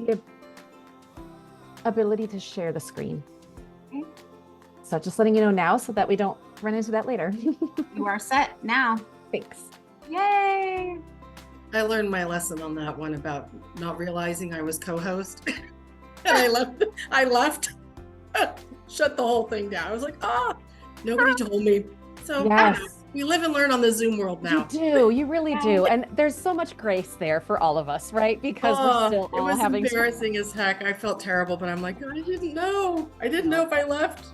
the ability to share the screen. Okay. So just letting you know now so that we don't run into that later. You are set now. Thanks. Yay! I learned my lesson on that one about not realizing I was co-host. And I left, shut the whole thing down. I was like, nobody told me. So Yes. we live and learn on the Zoom world now. You really do. And there's so much grace there for all of us, right? Because we're still it all was having embarrassing as heck. I felt terrible, but I'm like, I didn't know. I didn't know if I left.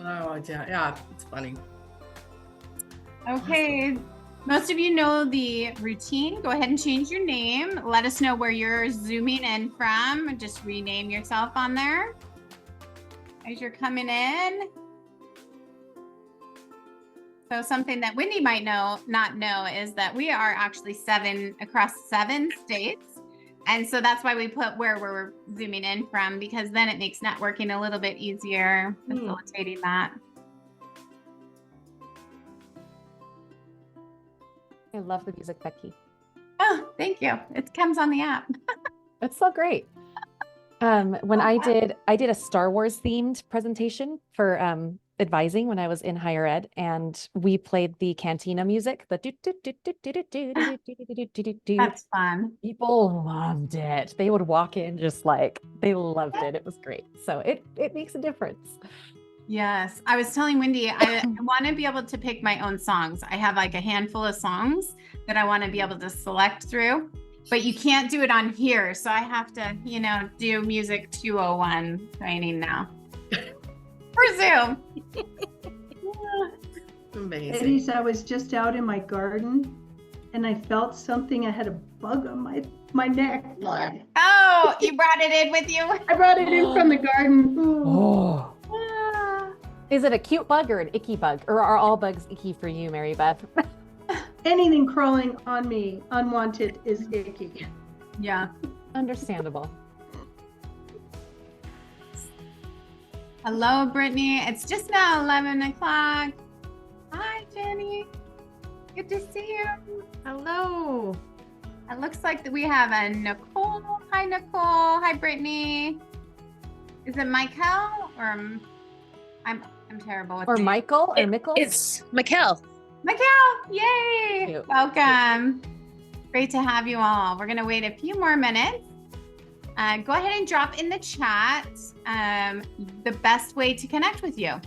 Oh, yeah, it's funny. Okay. Most of you know the routine. Go ahead and change your name. Let us know where you're zooming in from. Just rename yourself on there as you're coming in. So something that Wendy might not know is that we are actually across 7 states. And so that's why we put where we're zooming in from, because then it makes networking a little bit easier, facilitating that. I love the music, Becky. Oh, thank you. It comes on the app. It's so great. When I did a Star Wars themed presentation for advising when I was in higher ed, and we played the cantina music, the That's fun. People loved it. They would walk in just like they loved it. It was great. So it makes a difference. Yes. I was telling Wendy, I want to be able to pick my own songs. I have like a handful of songs that I want to be able to select through, but you can't do it on here. So I have to, do Music 201 training now. For Zoom. Amazing. Ladies, I was just out in my garden and I felt something. I had a bug on my neck. Oh, you brought it in with you? I brought it in from the garden. Ooh. Oh. Is it a cute bug or an icky bug? Or are all bugs icky for you, Mary Beth? Anything crawling on me unwanted is icky. Yeah. Understandable. Hello, Brittany. It's just now 11 o'clock. Hi, Jenny. Good to see you. Hello. It looks like that we have a Nicole. Hi, Nicole. Hi, Brittany. Is it Michael or I'm terrible with Or names. Michael or Mickle? It's Mikkel. Michael, yay! Cute. Welcome. Great to have you all. We're gonna wait a few more minutes. Go ahead and drop in the chat the best way to connect with you.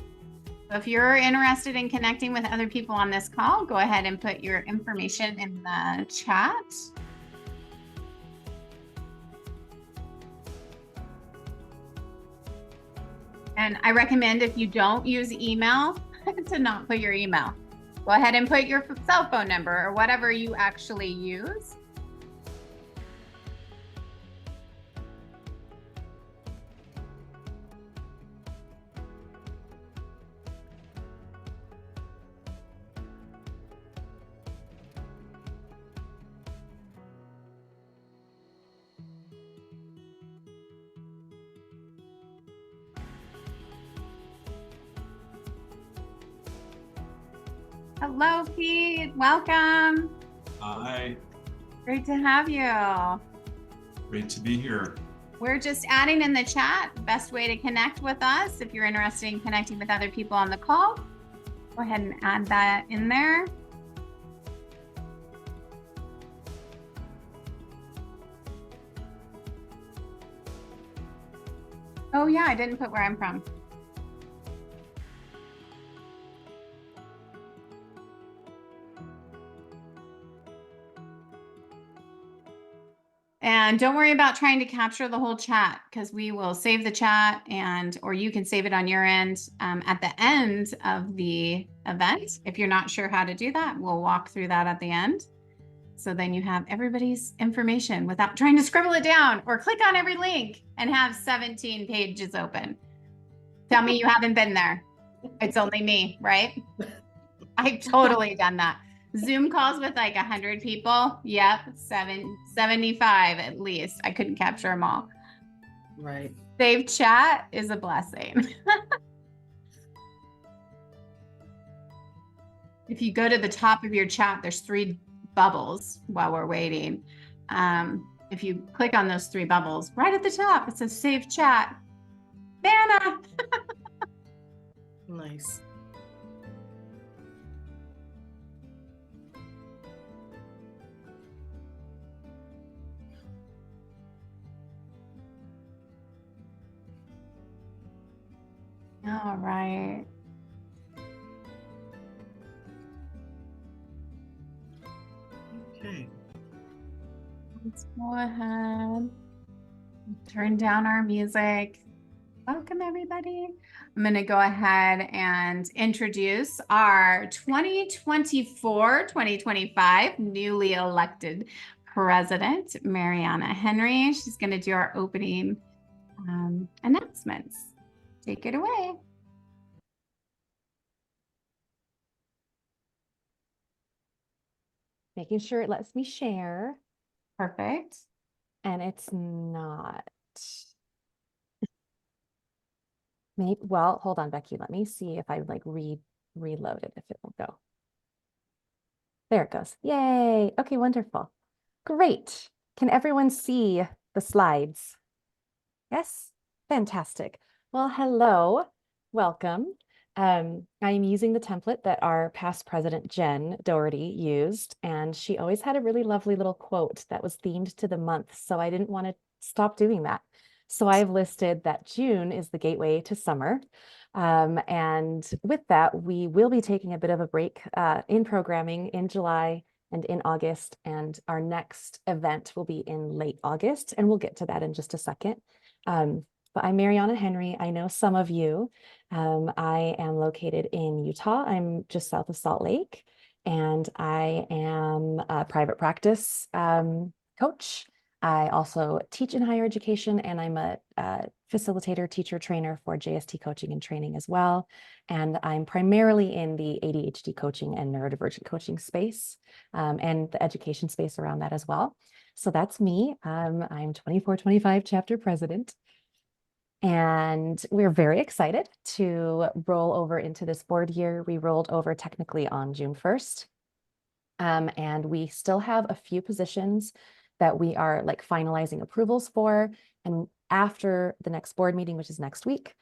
So if you're interested in connecting with other people on this call, go ahead and put your information in the chat. And I recommend, if you don't use email, to not put your email. Go ahead and put your cell phone number or whatever you actually use. Hello, Pete. Welcome. Hi, Great to have you. great to be here. We're just adding in the chat best way to connect with us. If you're interested in connecting with other people on the call, go ahead and add that in there. Oh yeah, I didn't put where I'm from. And don't worry about trying to capture the whole chat, because we will save the chat, or you can save it on your end at the end of the event. If you're not sure how to do that, we'll walk through that at the end. So then you have everybody's information without trying to scribble it down or click on every link and have 17 pages open. Tell me you haven't been there. It's only me, right? I've totally done that. Zoom calls with like 100 people. Yep, 75 at least. I couldn't capture them all. Right. Save chat is a blessing. If you go to the top of your chat, there's 3 bubbles while we're waiting. if you click on those three bubbles, right at the top, it says save chat. Vanna! Nice. All right. Okay. Let's go ahead. Turn down our music. Welcome, everybody. I'm going to go ahead and introduce our 2024-2025 newly elected president, Mariana Henry. She's going to do our opening announcements. Take it away. Making sure it lets me share, Perfect. and it's not. Maybe, well, hold on, Becky. Let me see if I like reload it, if it will go. There it goes. Yay. Okay, wonderful. Great. Can everyone see the slides? Yes? Fantastic. Well, hello. Welcome. I'm using the template that our past president, Jen Doherty, used, and she always had a really lovely little quote that was themed to the month, so I didn't want to stop doing that. So I've listed that June is the gateway to summer. And with that, we will be taking a bit of a break in programming in July and in August, and our next event will be in late August, and we'll get to that in just a second. But I'm Mariana Henry. I know some of you. I am located in Utah. I'm just south of Salt Lake, and I am a private practice coach. I also teach in higher education, and I'm a facilitator, teacher, trainer for JST coaching and training as well. And I'm primarily in the ADHD coaching and neurodivergent coaching space, and the education space around that as well. So that's me. I'm 24-25 chapter president. And we're very excited to roll over into this board year. We rolled over technically on June 1st. And we still have a few positions that we are like finalizing approvals for. And after the next board meeting, which is next week,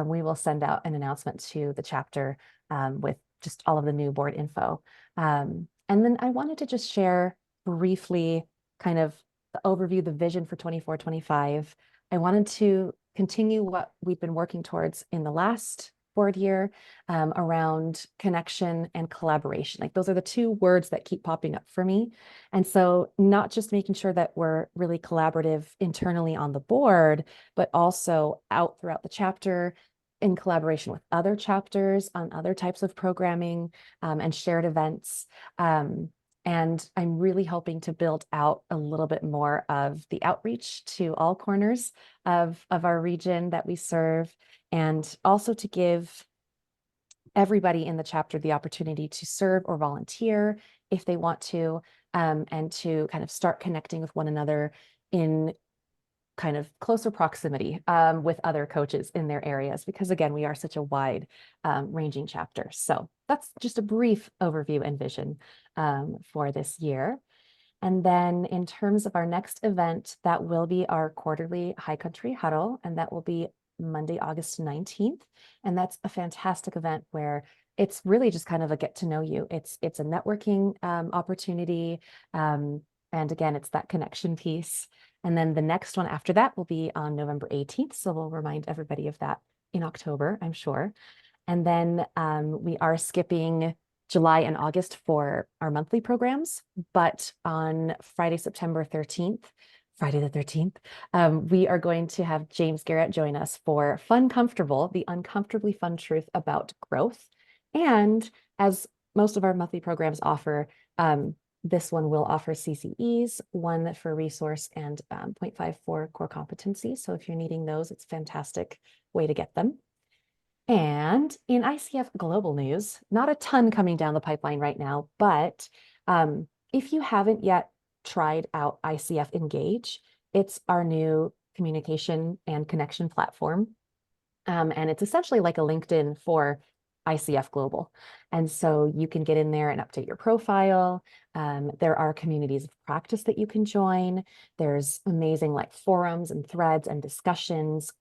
we will send out an announcement to the chapter with just all of the new board info. And then I wanted to just share briefly kind of the overview, the vision for 24-25. I wanted to continue what we've been working towards in the last board year around connection and collaboration. Like those are the two words that keep popping up for me. And so not just making sure that we're really collaborative internally on the board, but also out throughout the chapter in collaboration with other chapters on other types of programming and shared events. And I'm really hoping to build out a little bit more of the outreach to all corners of our region that we serve, and also to give everybody in the chapter the opportunity to serve or volunteer if they want to, and to kind of start connecting with one another in kind of closer proximity with other coaches in their areas, because again, we are such a wide ranging chapter. So that's just a brief overview and vision for this year. And then in terms of our next event, that will be our quarterly High Country Huddle, and that will be Monday, August 19th. And that's a fantastic event where it's really just kind of a get to know you. It's a networking opportunity. And again, it's that connection piece. And then the next one after that will be on November 18th. So we'll remind everybody of that in October, I'm sure. And then we are skipping July and August for our monthly programs. But on Friday, September 13th, Friday the 13th, we are going to have James Garrett join us for Fun Comfortable, the uncomfortably fun truth about growth. And as most of our monthly programs offer, this one will offer CCEs, one for resource and 0.5 for core competency. So if you're needing those, it's a fantastic way to get them. And in ICF Global News, not a ton coming down the pipeline right now, but if you haven't yet tried out ICF Engage, it's our new communication and connection platform. And it's essentially like a LinkedIn for ICF Global. And so you can get in there and update your profile. There are communities of practice that you can join. There's amazing like forums and threads and discussions,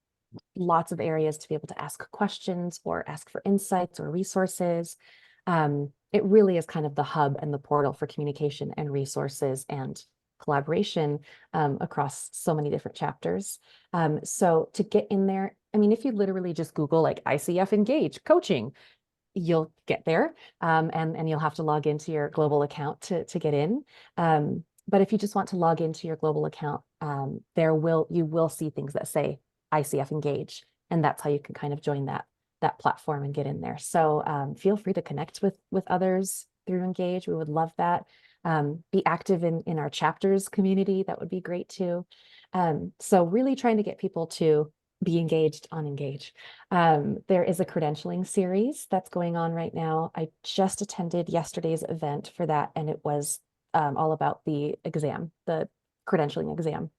lots of areas to be able to ask questions or ask for insights or resources. It really is kind of the hub and the portal for communication and resources and collaboration across so many different chapters. So to get in there, I mean, if you literally just Google like ICF Engage coaching, you'll get there, and you'll have to log into your global account to get in. But if you just want to log into your global account, you will see things that say ICF Engage, and that's how you can kind of join that platform and get in there. So feel free to connect with others through Engage. We would love that. Be active in our chapters community. That would be great too. So really trying to get people to be engaged on Engage. There is a credentialing series that's going on right now. I just attended yesterday's event for that, and it was all about the exam, the credentialing exam.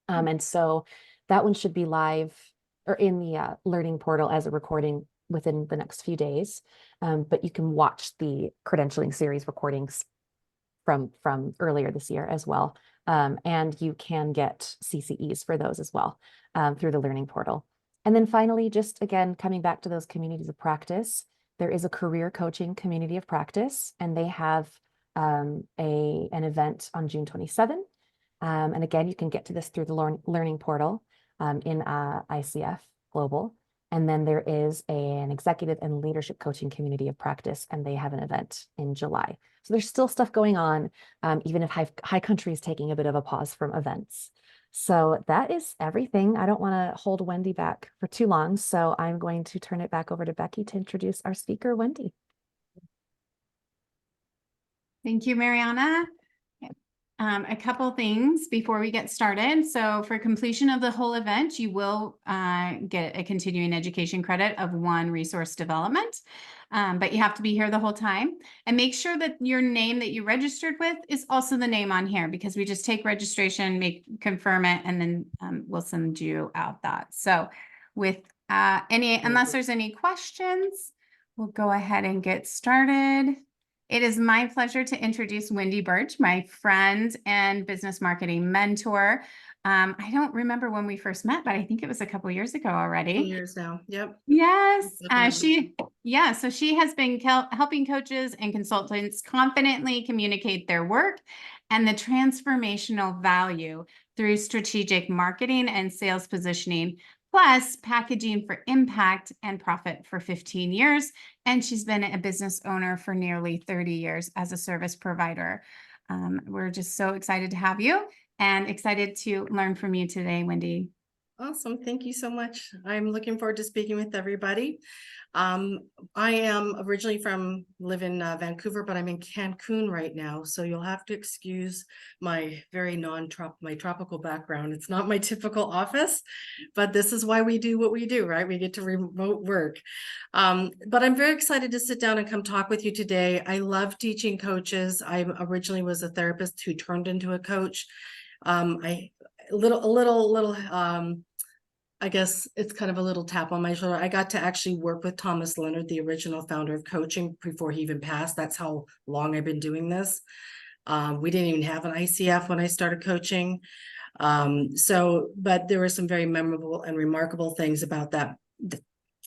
And so that one should be live or in the learning portal as a recording within the next few days. But you can watch the credentialing series recordings from earlier this year as well. And you can get CCEs for those as well through the learning portal. And then finally, just again, coming back to those communities of practice, there is a career coaching community of practice, and they have an event on June 27. And again, you can get to this through the learning portal in ICF Global. And then there is an executive and leadership coaching community of practice, and they have an event in July. So there's still stuff going on, even if High Country is taking a bit of a pause from events. So that is everything. I don't want to hold Wendy back for too long, so I'm going to turn it back over to Becky to introduce our speaker, Wendy. Thank you, Mariana. A couple things before we get started. So for completion of the whole event, you will get a continuing education credit of 1 resource development, but you have to be here the whole time. And make sure that your name that you registered with is also the name on here, because we just take registration, confirm it, and then we'll send you out that. So with unless there's any questions, we'll go ahead and get started. It is my pleasure to introduce Wendy Birch, my friend and business marketing mentor. I don't remember when we first met, but I think it was a couple years ago already. 2 years now. Yep. Yes. Definitely. So she has been helping coaches and consultants confidently communicate their work and the transformational value through strategic marketing and sales positioning, plus packaging for impact and profit for 15 years. And she's been a business owner for nearly 30 years as a service provider. We're just so excited to have you and excited to learn from you today, Wendy. Awesome. Thank you so much. I'm looking forward to speaking with everybody. I am originally live in Vancouver, but I'm in Cancun right now. So you'll have to excuse my very my tropical background. It's not my typical office, but this is why we do what we do, right? We get to remote work. But I'm very excited to sit down and come talk with you today. I love teaching coaches. I originally was a therapist who turned into a coach. I guess it's kind of a little tap on my shoulder. I got to actually work with Thomas Leonard, the original founder of coaching, before he even passed. That's how long I've been doing this. We didn't even have an ICF when I started coaching. But there were some very memorable and remarkable things about that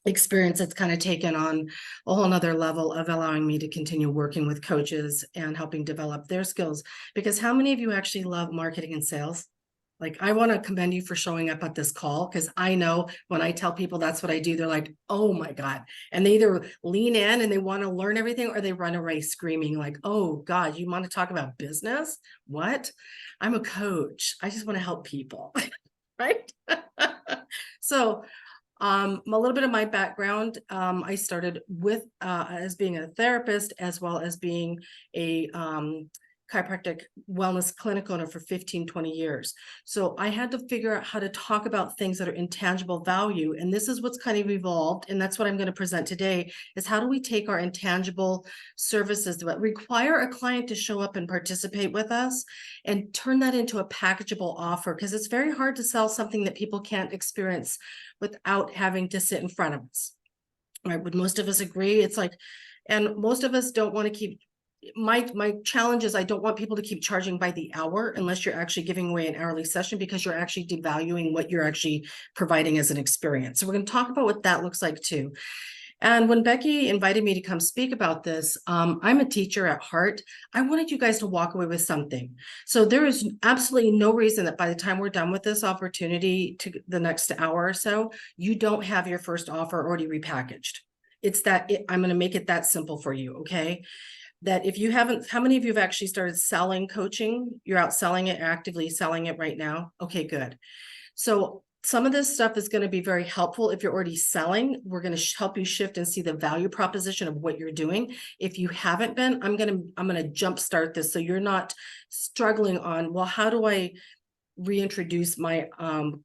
experience that's kind of taken on a whole nother level of allowing me to continue working with coaches and helping develop their skills. Because how many of you actually love marketing and sales? Like, I want to commend you for showing up at this call, because I know when I tell people that's what I do, they're like, oh my God. And they either lean in and they want to learn everything, or they run away screaming like, oh God, you want to talk about business? What? I'm a coach. I just want to help people. Right? So a little bit of my background, I started with as being a therapist, as well as being a chiropractic wellness clinic owner for 15-20 years. So I had to figure out how to talk about things that are intangible value. And this is what's kind of evolved. And that's what I'm going to present today, is how do we take our intangible services that require a client to show up and participate with us and turn that into a packageable offer? Because it's very hard to sell something that people can't experience without having to sit in front of us. Right? Would most of us agree? It's like, and most of us don't want to keep, my challenge is I don't want people to keep charging by the hour unless you're actually giving away an hourly session, because you're actually devaluing what you're actually providing as an experience. So we're going to talk about what that looks like too. And when Becky invited me to come speak about this, I'm a teacher at heart. I wanted you guys to walk away with something. So there is absolutely no reason that by the time we're done with this opportunity to the next hour or so, you don't have your first offer already repackaged. It's that I'm going to make it that simple for you. Okay. That if you haven't, how many of you have actually started selling coaching? You're out selling it, actively selling it right now. Okay, good. So some of this stuff is going to be very helpful. If you're already selling, we're going to help you shift and see the value proposition of what you're doing. If you haven't been, I'm going to jumpstart this. So you're not struggling on, well, how do I reintroduce my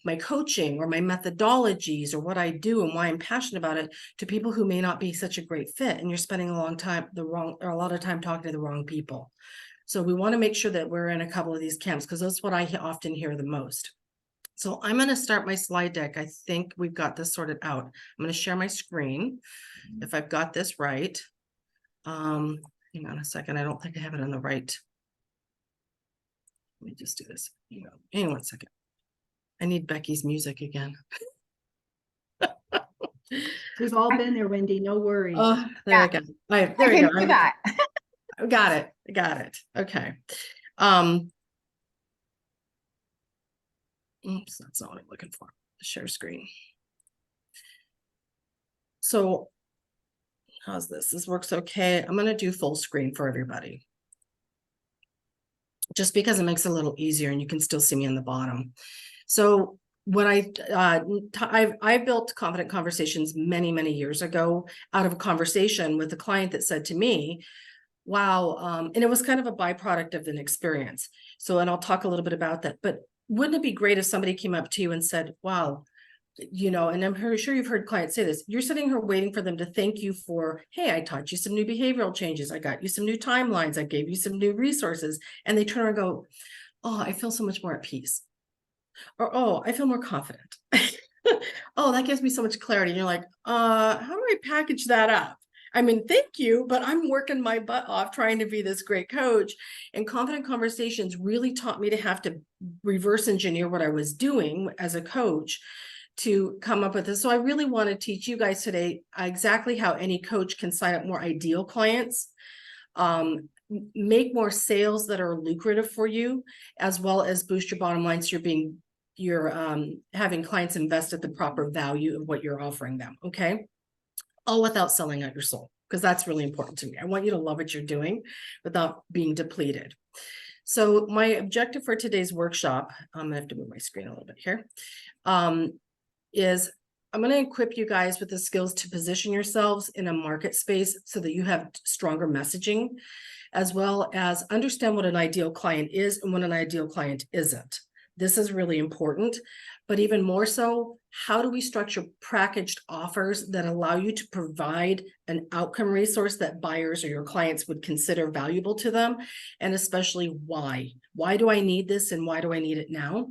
my coaching or my methodologies or what I do and why I'm passionate about it to people who may not be such a great fit, and you're spending a lot of time talking to the wrong people. So we want to make sure that we're in a couple of these camps, because that's what I often hear the most. So I'm going to start my slide deck. I think we've got this sorted out. I'm going to share my screen if I've got this right. Hang on a second. I don't think I have it on the right. Let me just do this. Hang on 1 second. I need Becky's music again. We've all been there, Wendy, no worries. Oh, there Yeah. I go. There I we can go. do that. I got it. I got it. Okay. Oops, that's not what I'm looking for. Share screen. So how's this? This works okay. I'm going to do full screen for everybody, just because it makes it a little easier and you can still see me in the bottom. So when I built Confident Conversations many years ago out of a conversation with a client that said to me, wow, and it was kind of a byproduct of an experience. So, and I'll talk a little bit about that, but wouldn't it be great if somebody came up to you and said, wow, and I'm sure you've heard clients say this, you're sitting here waiting for them to thank you for, hey, I taught you some new behavioral changes. I got you some new timelines. I gave you some new resources. And they turn around and go, oh, I feel so much more at peace. Or, oh, I feel more confident. Oh, that gives me so much clarity. And you're like, how do I package that up? I mean, thank you, but I'm working my butt off trying to be this great coach. And Confident Conversations really taught me to have to reverse engineer what I was doing as a coach to come up with this. So I really want to teach you guys today exactly how any coach can sign up more ideal clients, make more sales that are lucrative for you, as well as boost your bottom line so you're having clients invest at the proper value of what you're offering them. Okay. All without selling out your soul, because that's really important to me. I want you to love what you're doing without being depleted. So my objective for today's workshop, I'm gonna have to move my screen a little bit here, is I'm going to equip you guys with the skills to position yourselves in a market space so that you have stronger messaging, as well as understand what an ideal client is and what an ideal client isn't. This is really important, but even more so, how do we structure packaged offers that allow you to provide an outcome resource that buyers or your clients would consider valuable to them? And especially why? Why do I need this and why do I need it now?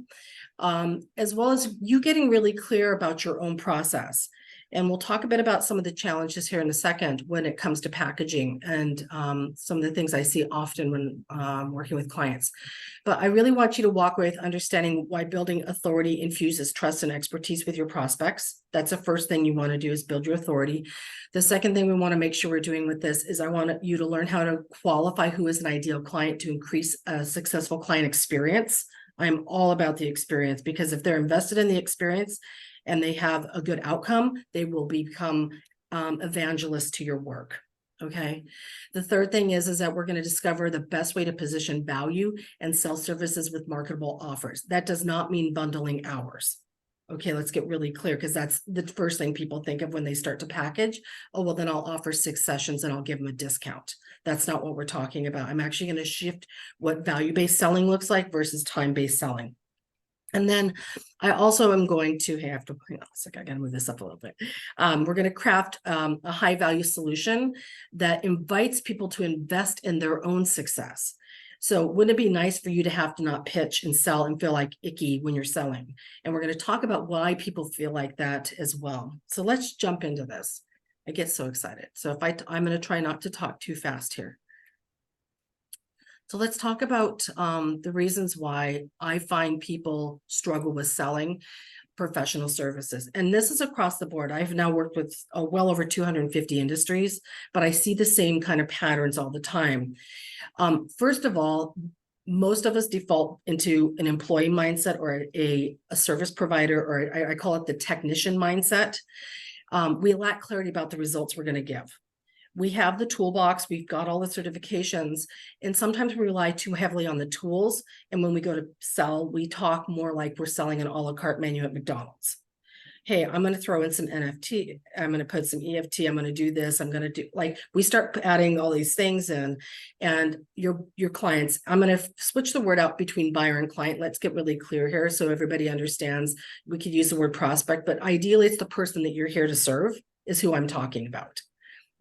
As well as you getting really clear about your own process. And we'll talk a bit about some of the challenges here in a second when it comes to packaging and some of the things I see often when working with clients. But I really want you to walk away with understanding why building authority infuses trust and expertise with your prospects. That's the first thing you want to do, is build your authority. The second thing we want to make sure we're doing with this is I want you to learn how to qualify who is an ideal client to increase a successful client experience. I'm all about the experience, because if they're invested in the experience and they have a good outcome, they will become evangelists to your work. Okay. The third thing is that we're going to discover the best way to position value and sell services with marketable offers. That does not mean bundling hours. Okay, let's get really clear, because that's the first thing people think of when they start to package. Oh, well, then I'll offer 6 sessions and I'll give them a discount. That's not what we're talking about. I'm actually going to shift what value-based selling looks like versus time-based selling. And then I also am going to have to, hang on a second, I got to move this up a little bit. We're going to craft a high value solution that invites people to invest in their own success. So wouldn't it be nice for you to have to not pitch and sell and feel like icky when you're selling? And we're going to talk about why people feel like that as well. So let's jump into this. I get so excited. So if I'm going to try not to talk too fast here. So let's talk about the reasons why I find people struggle with selling professional services. And this is across the board. I've now worked with well over 250 industries, but I see the same kind of patterns all the time. First of all, most of us default into an employee mindset or a service provider, or I call it the technician mindset. We lack clarity about the results we're going to give. We have the toolbox, we've got all the certifications, and sometimes we rely too heavily on the tools. And when we go to sell, we talk more like we're selling an a la carte menu at McDonald's. Hey, I'm going to throw in some NFT. I'm going to put some EFT. I'm going to do this. I'm going to do, like, we start adding all these things in, and your clients, I'm going to switch the word out between buyer and client. Let's get really clear here so everybody understands. We could use the word prospect, but ideally it's the person that you're here to serve is who I'm talking about.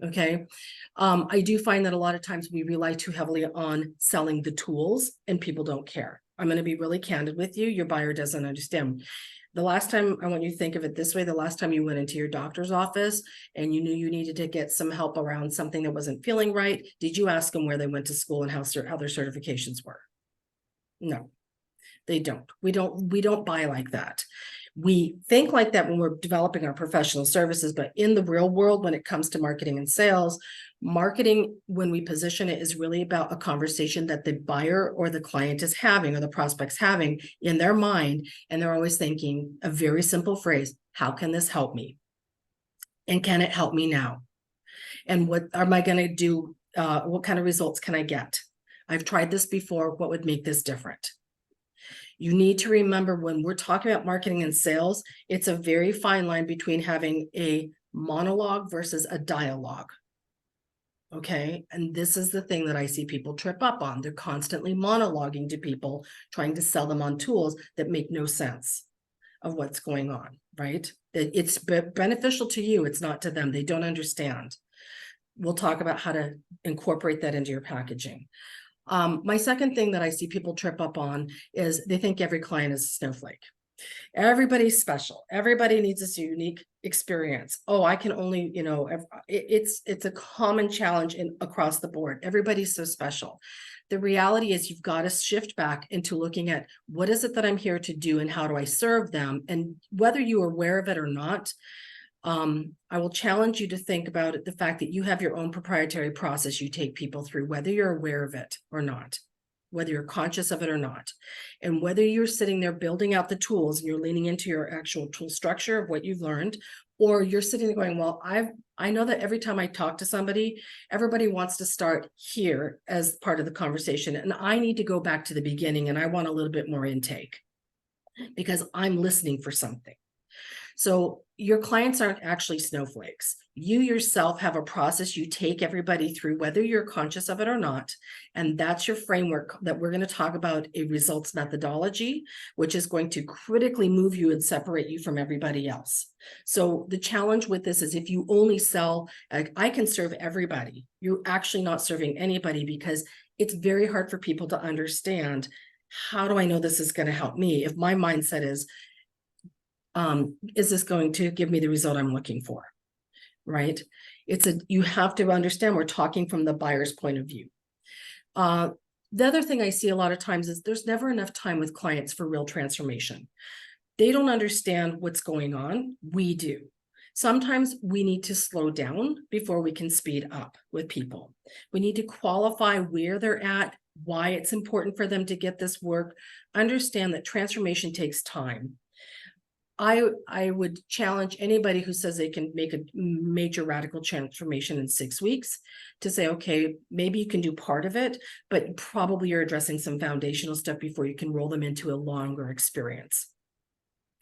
Okay. I do find that a lot of times we rely too heavily on selling the tools and people don't care. I'm going to be really candid with you. Your buyer doesn't understand. The last time, I want you to think of it this way, the last time you went into your doctor's office and you knew you needed to get some help around something that wasn't feeling right, did you ask them where they went to school and how their certifications were? No, they don't. We don't buy like that. We think like that when we're developing our professional services, but in the real world, when it comes to marketing and sales, marketing, when we position it, is really about a conversation that the buyer or the client is having or the prospect's having in their mind. And they're always thinking a very simple phrase: how can this help me? And can it help me now? And what am I going to do? What kind of results can I get? I've tried this before. What would make this different? You need to remember, when we're talking about marketing and sales, it's a very fine line between having a monologue versus a dialogue. Okay. And this is the thing that I see people trip up on. They're constantly monologuing to people, trying to sell them on tools that make no sense of what's going on, right? It's beneficial to you. It's not to them. They don't understand. We'll talk about how to incorporate that into your packaging. My second thing that I see people trip up on is they think every client is a snowflake. Everybody's special. Everybody needs this unique experience. Oh, I can only, it's a common challenge across the board. Everybody's so special. The reality is you've got to shift back into looking at what is it that I'm here to do and how do I serve them? And whether you are aware of it or not, I will challenge you to think about it, the fact that you have your own proprietary process you take people through, whether you're aware of it or not, whether you're conscious of it or not, and whether you're sitting there building out the tools and you're leaning into your actual tool structure of what you've learned, or you're sitting there going, well, I know that every time I talk to somebody, everybody wants to start here as part of the conversation, and I need to go back to the beginning and I want a little bit more intake because I'm listening for something. So your clients aren't actually snowflakes. You yourself have a process you take everybody through, whether you're conscious of it or not. And that's your framework that we're going to talk about, a results methodology, which is going to critically move you and separate you from everybody else. So the challenge with this is if you only sell, I can serve everybody, you're actually not serving anybody, because it's very hard for people to understand, how do I know this is going to help me? If my mindset is this going to give me the result I'm looking for? Right? You have to understand we're talking from the buyer's point of view. The other thing I see a lot of times is there's never enough time with clients for real transformation. They don't understand what's going on. We do. Sometimes we need to slow down before we can speed up with people. We need to qualify where they're at, why it's important for them to get this work, understand that transformation takes time. I would challenge anybody who says they can make a major radical transformation in 6 weeks to say, okay, maybe you can do part of it, but probably you're addressing some foundational stuff before you can roll them into a longer experience,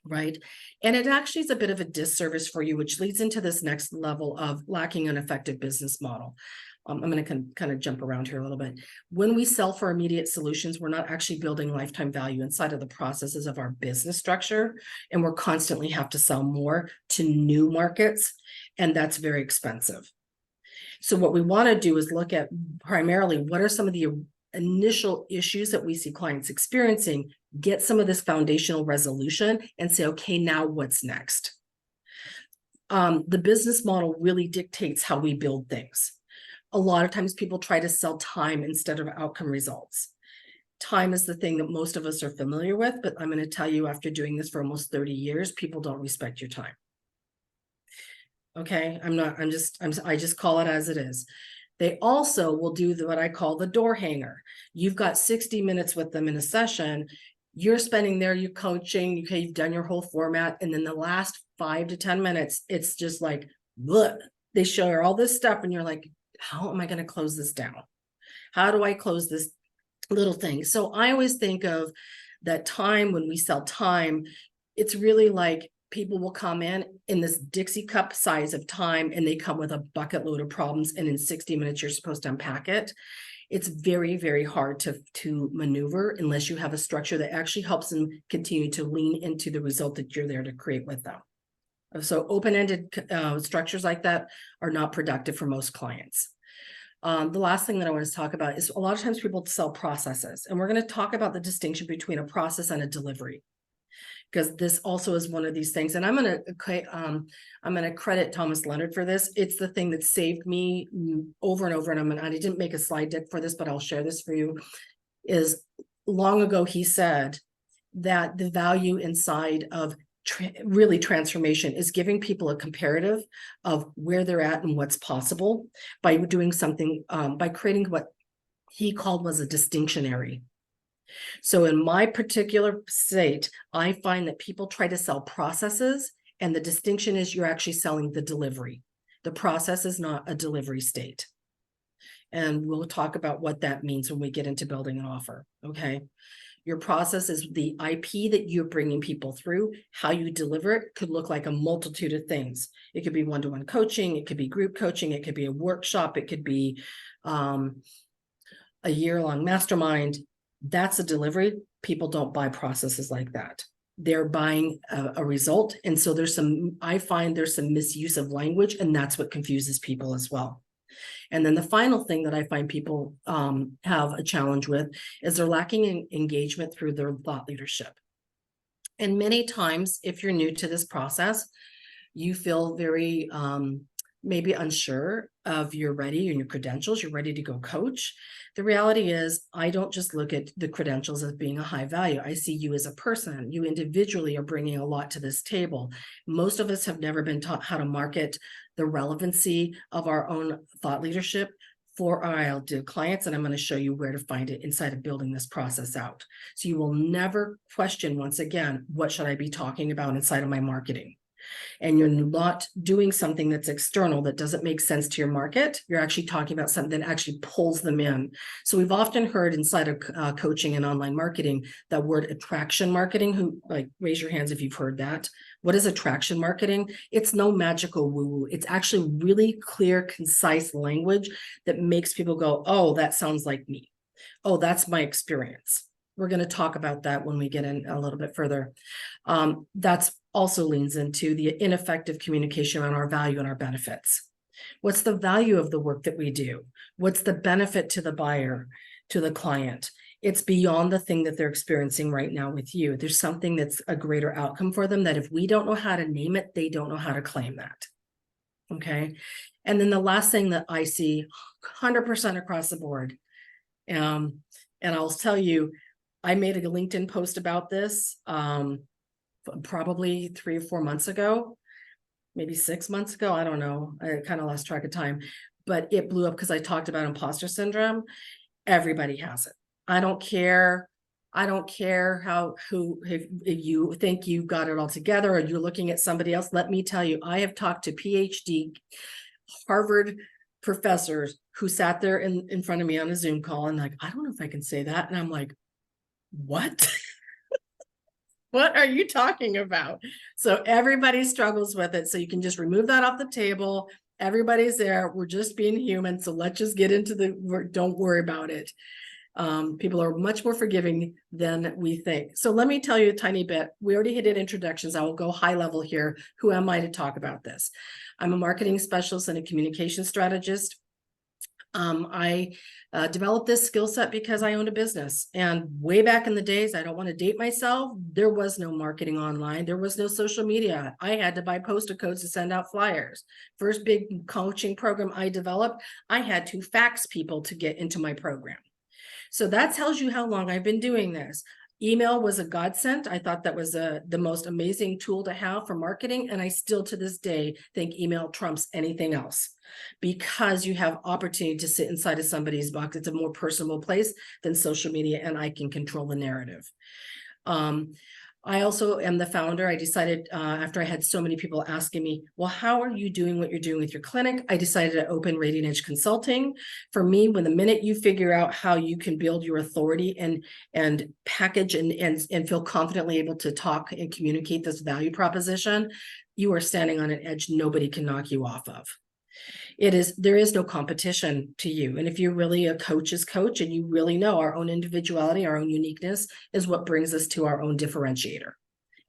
right? And it actually is a bit of a disservice for you, which leads into this next level of lacking an effective business model. I'm going to kind of jump around here a little bit. When we sell for immediate solutions, we're not actually building lifetime value inside of the processes of our business structure. And we're constantly have to sell more to new markets. And that's very expensive. So what we want to do is look at primarily what are some of the initial issues that we see clients experiencing, get some of this foundational resolution and say, okay, now what's next? The business model really dictates how we build things. A lot of times people try to sell time instead of outcome results. Time is the thing that most of us are familiar with, but I'm going to tell you, after doing this for almost 30 years, people don't respect your time. Okay, I just call it as it is. They also will do what I call the door hanger. You've got 60 minutes with them in a session. You're spending there, you're coaching, okay, you've done your whole format. And then the last 5 to 10 minutes, it's just like, look, they show her all this stuff. And you're like, how am I going to close this down? How do I close this little thing? So I always think of that time when we sell time, it's really like people will come in this Dixie cup size of time, and they come with a bucket load of problems. And in 60 minutes, you're supposed to unpack it. It's very, very hard to maneuver unless you have a structure that actually helps them continue to lean into the result that you're there to create with them. So open-ended structures like that are not productive for most clients. The last thing that I want to talk about is a lot of times people sell processes, and we're going to talk about the distinction between a process and a delivery, because this also is one of these things. And I'm going to credit Thomas Leonard for this. It's the thing that saved me over and over. And I didn't make a slide deck for this, but I'll share this for you. Is long ago he said that the value inside of really transformation is giving people a comparative of where they're at and what's possible by doing something, by creating what he called was a distinctionary. So in my particular state, I find that people try to sell processes, and the distinction is you're actually selling the delivery. The process is not a delivery state. And we'll talk about what that means when we get into building an offer, okay? Your process is the IP that you're bringing people through. How you deliver it could look like a multitude of things. It could be one-to-one coaching. It could be group coaching. It could be a workshop. It could be a year-long mastermind. That's a delivery. People don't buy processes like that. They're buying a result. And so I find there's some misuse of language, and that's what confuses people as well. And then the final thing that I find people have a challenge with is they're lacking engagement through their thought leadership. And many times, if you're new to this process, you feel very maybe unsure of you're ready and your credentials, you're ready to go coach. The reality is, I don't just look at the credentials as being a high value. I see you as a person. You individually are bringing a lot to this table. Most of us have never been taught how to market the relevancy of our own thought leadership for our ILD clients, and I'm going to show you where to find it inside of building this process out. So you will never question, once again, what should I be talking about inside of my marketing? And you're not doing something that's external that doesn't make sense to your market. You're actually talking about something that actually pulls them in. So we've often heard inside of coaching and online marketing that word attraction marketing. Raise your hands if you've heard that. What is attraction marketing? It's no magical woo-woo. It's actually really clear, concise language that makes people go, oh, that sounds like me. Oh, that's my experience. We're going to talk about that when we get in a little bit further. That's also leans into the ineffective communication on our value and our benefits. What's the value of the work that we do? What's the benefit to the buyer, to the client? It's beyond the thing that they're experiencing right now with you. There's something that's a greater outcome for them that if we don't know how to name it, they don't know how to claim that. Okay. And then the last thing that I see 100% across the board, and I'll tell you, I made a LinkedIn post about this probably 3 or 4 months ago, maybe 6 months ago. I don't know. I kind of lost track of time, but it blew up because I talked about imposter syndrome. Everybody has it. I don't care if you think you got it all together or you're looking at somebody else. Let me tell you, I have talked to PhD Harvard professors who sat there in front of me on a Zoom call and like, I don't know if I can say that. And I'm like, what? What are you talking about? So everybody struggles with it. So you can just remove that off the table. Everybody's there. We're just being human. So let's just get into the work. Don't worry about it. People are much more forgiving than we think. So let me tell you a tiny bit. We already did introductions. I will go high level here. Who am I to talk about this? I'm a marketing specialist and a communication strategist. I developed this skill set because I owned a business, and way back in the days, I don't want to date myself, there was no marketing online. There was no social media. I had to buy postal codes to send out flyers. First big coaching program I developed, I had to fax people to get into my program. So that tells you how long I've been doing this. Email was a godsend. I thought that was the most amazing tool to have for marketing. And I still to this day think email trumps anything else, because you have opportunity to sit inside of somebody's box. It's a more personal place than social media, and I can control the narrative. I also am the founder. I decided after I had so many people asking me, well, how are you doing what you're doing with your clinic? I decided to open Radiant Edge Consulting. For me, when the minute you figure out how you can build your authority and package and feel confidently able to talk and communicate this value proposition, you are standing on an edge nobody can knock you off of. There is no competition to you. And if you're really a coach's coach and you really know our own individuality, our own uniqueness is what brings us to our own differentiator.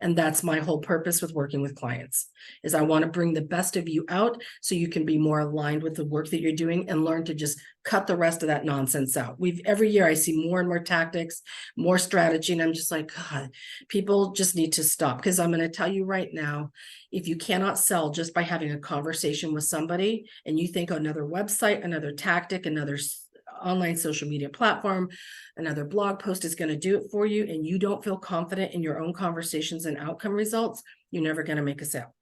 And that's my whole purpose with working with clients, is I want to bring the best of you out so you can be more aligned with the work that you're doing and learn to just cut the rest of that nonsense out. Every year I see more and more tactics, more strategy, and I'm just like, God, people just need to stop. Because I'm going to tell you right now, if you cannot sell just by having a conversation with somebody, and you think another website, another tactic, another online social media platform, another blog post is going to do it for you, and you don't feel confident in your own conversations and outcome results, you're never going to make a sale.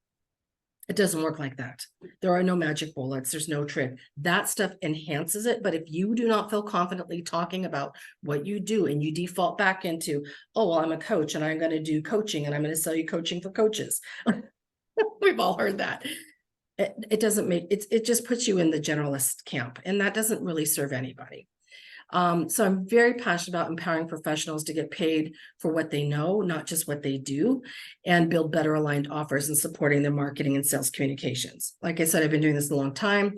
It doesn't work like that. There are no magic bullets. There's no trick. That stuff enhances it. But if you do not feel confidently talking about what you do, and you default back into, oh, well, I'm a coach and I'm going to do coaching and I'm going to sell you coaching for coaches. We've all heard that. It doesn't make it just puts you in the generalist camp, and that doesn't really serve anybody. So I'm very passionate about empowering professionals to get paid for what they know, not just what they do, and build better aligned offers and supporting their marketing and sales communications. Like I said, I've been doing this a long time.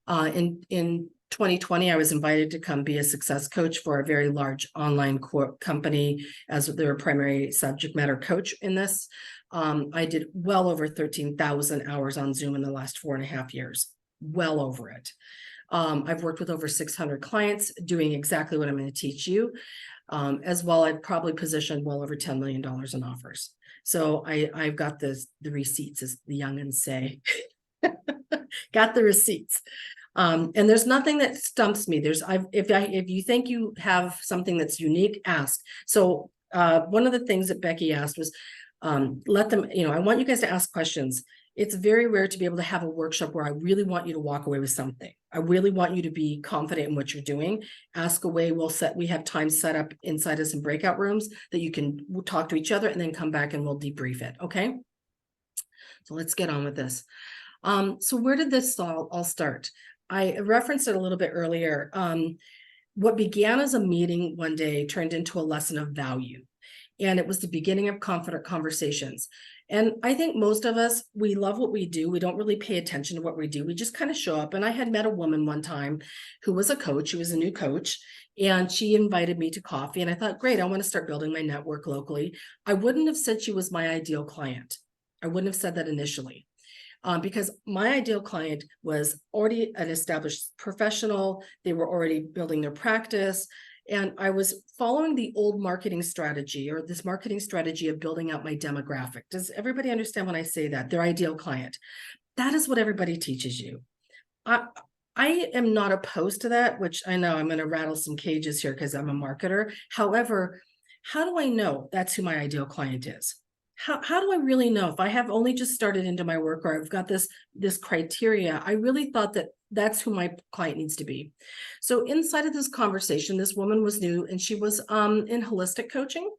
In 2020, I was invited to come be a success coach for a very large online company as their primary subject matter coach in this. I did well over 13,000 hours on Zoom in the last 4.5 years, well over it. I've worked with over 600 clients doing exactly what I'm going to teach you. As well, I've probably positioned well over $10 million in offers. So I've got the receipts, as the youngins say. Got the receipts. And there's nothing that stumps me. If you think you have something that's unique, ask. So one of the things that Becky asked was, let them, I want you guys to ask questions. It's very rare to be able to have a workshop where I really want you to walk away with something. I really want you to be confident in what you're doing. Ask away. We have time set up inside of some breakout rooms that you can talk to each other and then come back and we'll debrief it. Okay. So let's get on with this. So where did this all start? I referenced it a little bit earlier. What began as a meeting one day turned into a lesson of value. And it was the beginning of confident conversations. And I think most of us, we love what we do. We don't really pay attention to what we do. We just kind of show up. And I had met a woman one time who was a coach. She was a new coach. And she invited me to coffee. And I thought, great, I want to start building my network locally. I wouldn't have said she was my ideal client. I wouldn't have said that initially. Because my ideal client was already an established professional. They were already building their practice. And I was following the old marketing strategy, or this marketing strategy of building out my demographic. Does everybody understand when I say that? Their ideal client. That is what everybody teaches you. I am not opposed to that, which I know I'm going to rattle some cages here because I'm a marketer. However, how do I know that's who my ideal client is? How do I really know if I have only just started into my work, or I've got this criteria? I really thought that that's who my client needs to be. So inside of this conversation, this woman was new and she was in holistic coaching.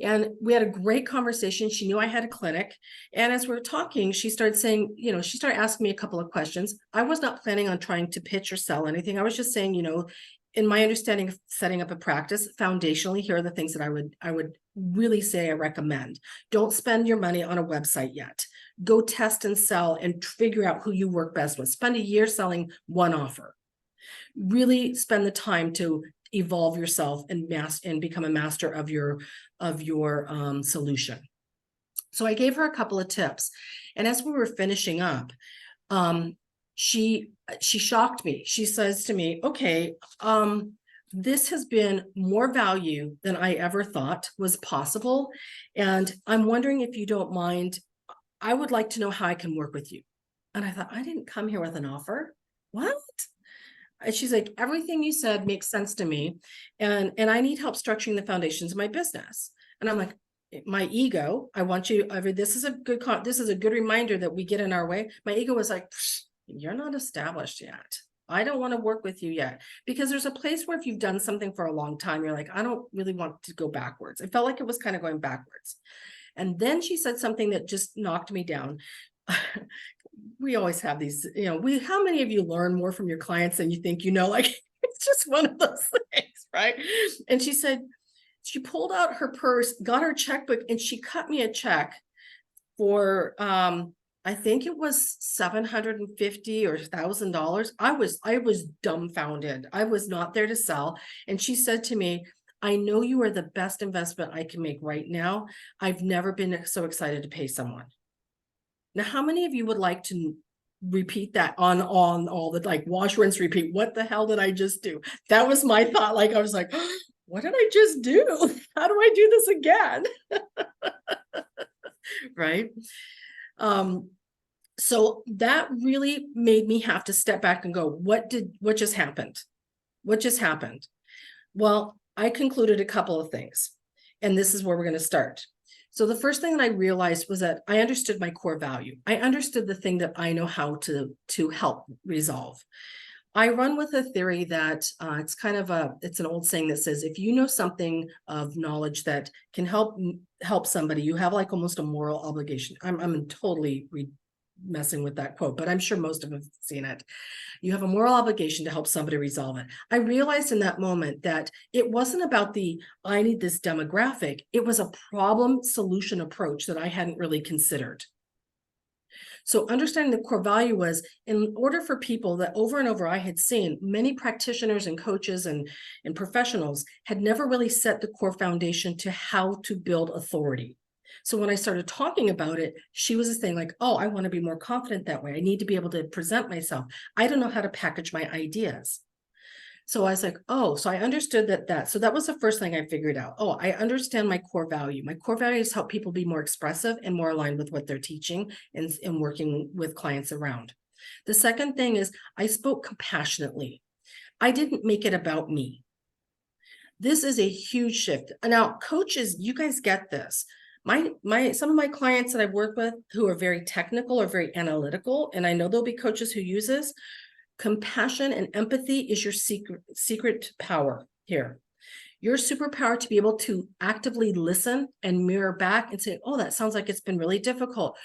And we had a great conversation. She knew I had a clinic. And as we were talking, she started saying, she started asking me a couple of questions. I was not planning on trying to pitch or sell anything. I was just saying, in my understanding of setting up a practice, foundationally, here are the things that I would really say I recommend. Don't spend your money on a website yet. Go test and sell and figure out who you work best with. Spend a year selling one offer. Really spend the time to evolve yourself and become a master of your solution. So I gave her a couple of tips. And as we were finishing up, she shocked me. She says to me, okay, this has been more value than I ever thought was possible. And I'm wondering if you don't mind, I would like to know how I can work with you. And I thought, I didn't come here with an offer. What? And she's like, everything you said makes sense to me. And I need help structuring the foundations of my business. And I'm like, my ego, I want you, this is a good reminder that we get in our way. My ego was like, you're not established yet. I don't want to work with you yet, because there's a place where if you've done something for a long time, you're like, I don't really want to go backwards. It felt like it was kind of going backwards. And then she said something that just knocked me down. We always have these, how many of you learn more from your clients than you think, like, it's just one of those things, right? And she said, she pulled out her purse, got her checkbook, and she cut me a check for, I think it was $750 or $1,000. I was dumbfounded. I was not there to sell. And she said to me, I know you are the best investment I can make right now. I've never been so excited to pay someone. Now, how many of you would like to repeat that on all the, like, wash, rinse, repeat? What the hell did I just do? That was my thought. Like, I was like, oh, what did I just do? How do I do this again? Right. So that really made me have to step back and go, what just happened? What just happened? Well, I concluded a couple of things, and this is where we're going to start. So the first thing that I realized was that I understood my core value. I understood the thing that I know how to help resolve. I run with a theory that it's an old saying that says, if you know something of knowledge that can help somebody, you have like almost a moral obligation. I'm totally messing with that quote, but I'm sure most of them have seen it. You have a moral obligation to help somebody resolve it. I realized in that moment that it wasn't about I need this demographic. It was a problem solution approach that I hadn't really considered. So understanding the core value was, in order for people that over and over I had seen, many practitioners and coaches and professionals had never really set the core foundation to how to build authority. So when I started talking about it, she was saying like, oh, I want to be more confident that way. I need to be able to present myself. I don't know how to package my ideas. So I was like, oh, so I understood that. So that was the first thing I figured out. Oh, I understand my core value. My core value is help people be more expressive and more aligned with what they're teaching and working with clients around. The second thing is I spoke compassionately. I didn't make it about me. This is a huge shift. Now, coaches, you guys get this. Some of my clients that I've worked with who are very technical or very analytical, and I know there'll be coaches who use this. Compassion and empathy is your secret power here. Your superpower to be able to actively listen and mirror back and say, oh, that sounds like it's been really difficult.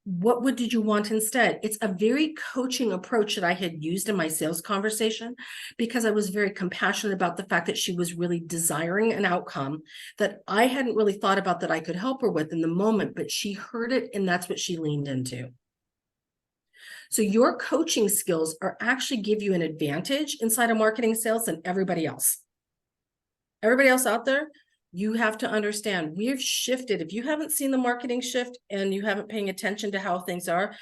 What did you want instead? It's a very coaching approach that I had used in my sales conversation, because I was very compassionate about the fact that she was really desiring an outcome that I hadn't really thought about that I could help her with in the moment, but she heard it and that's what she leaned into. So your coaching skills are actually give you an advantage inside of marketing sales than everybody else. Everybody else out there, you have to understand, we've shifted. If you haven't seen the marketing shift and you haven't paying attention to how things are,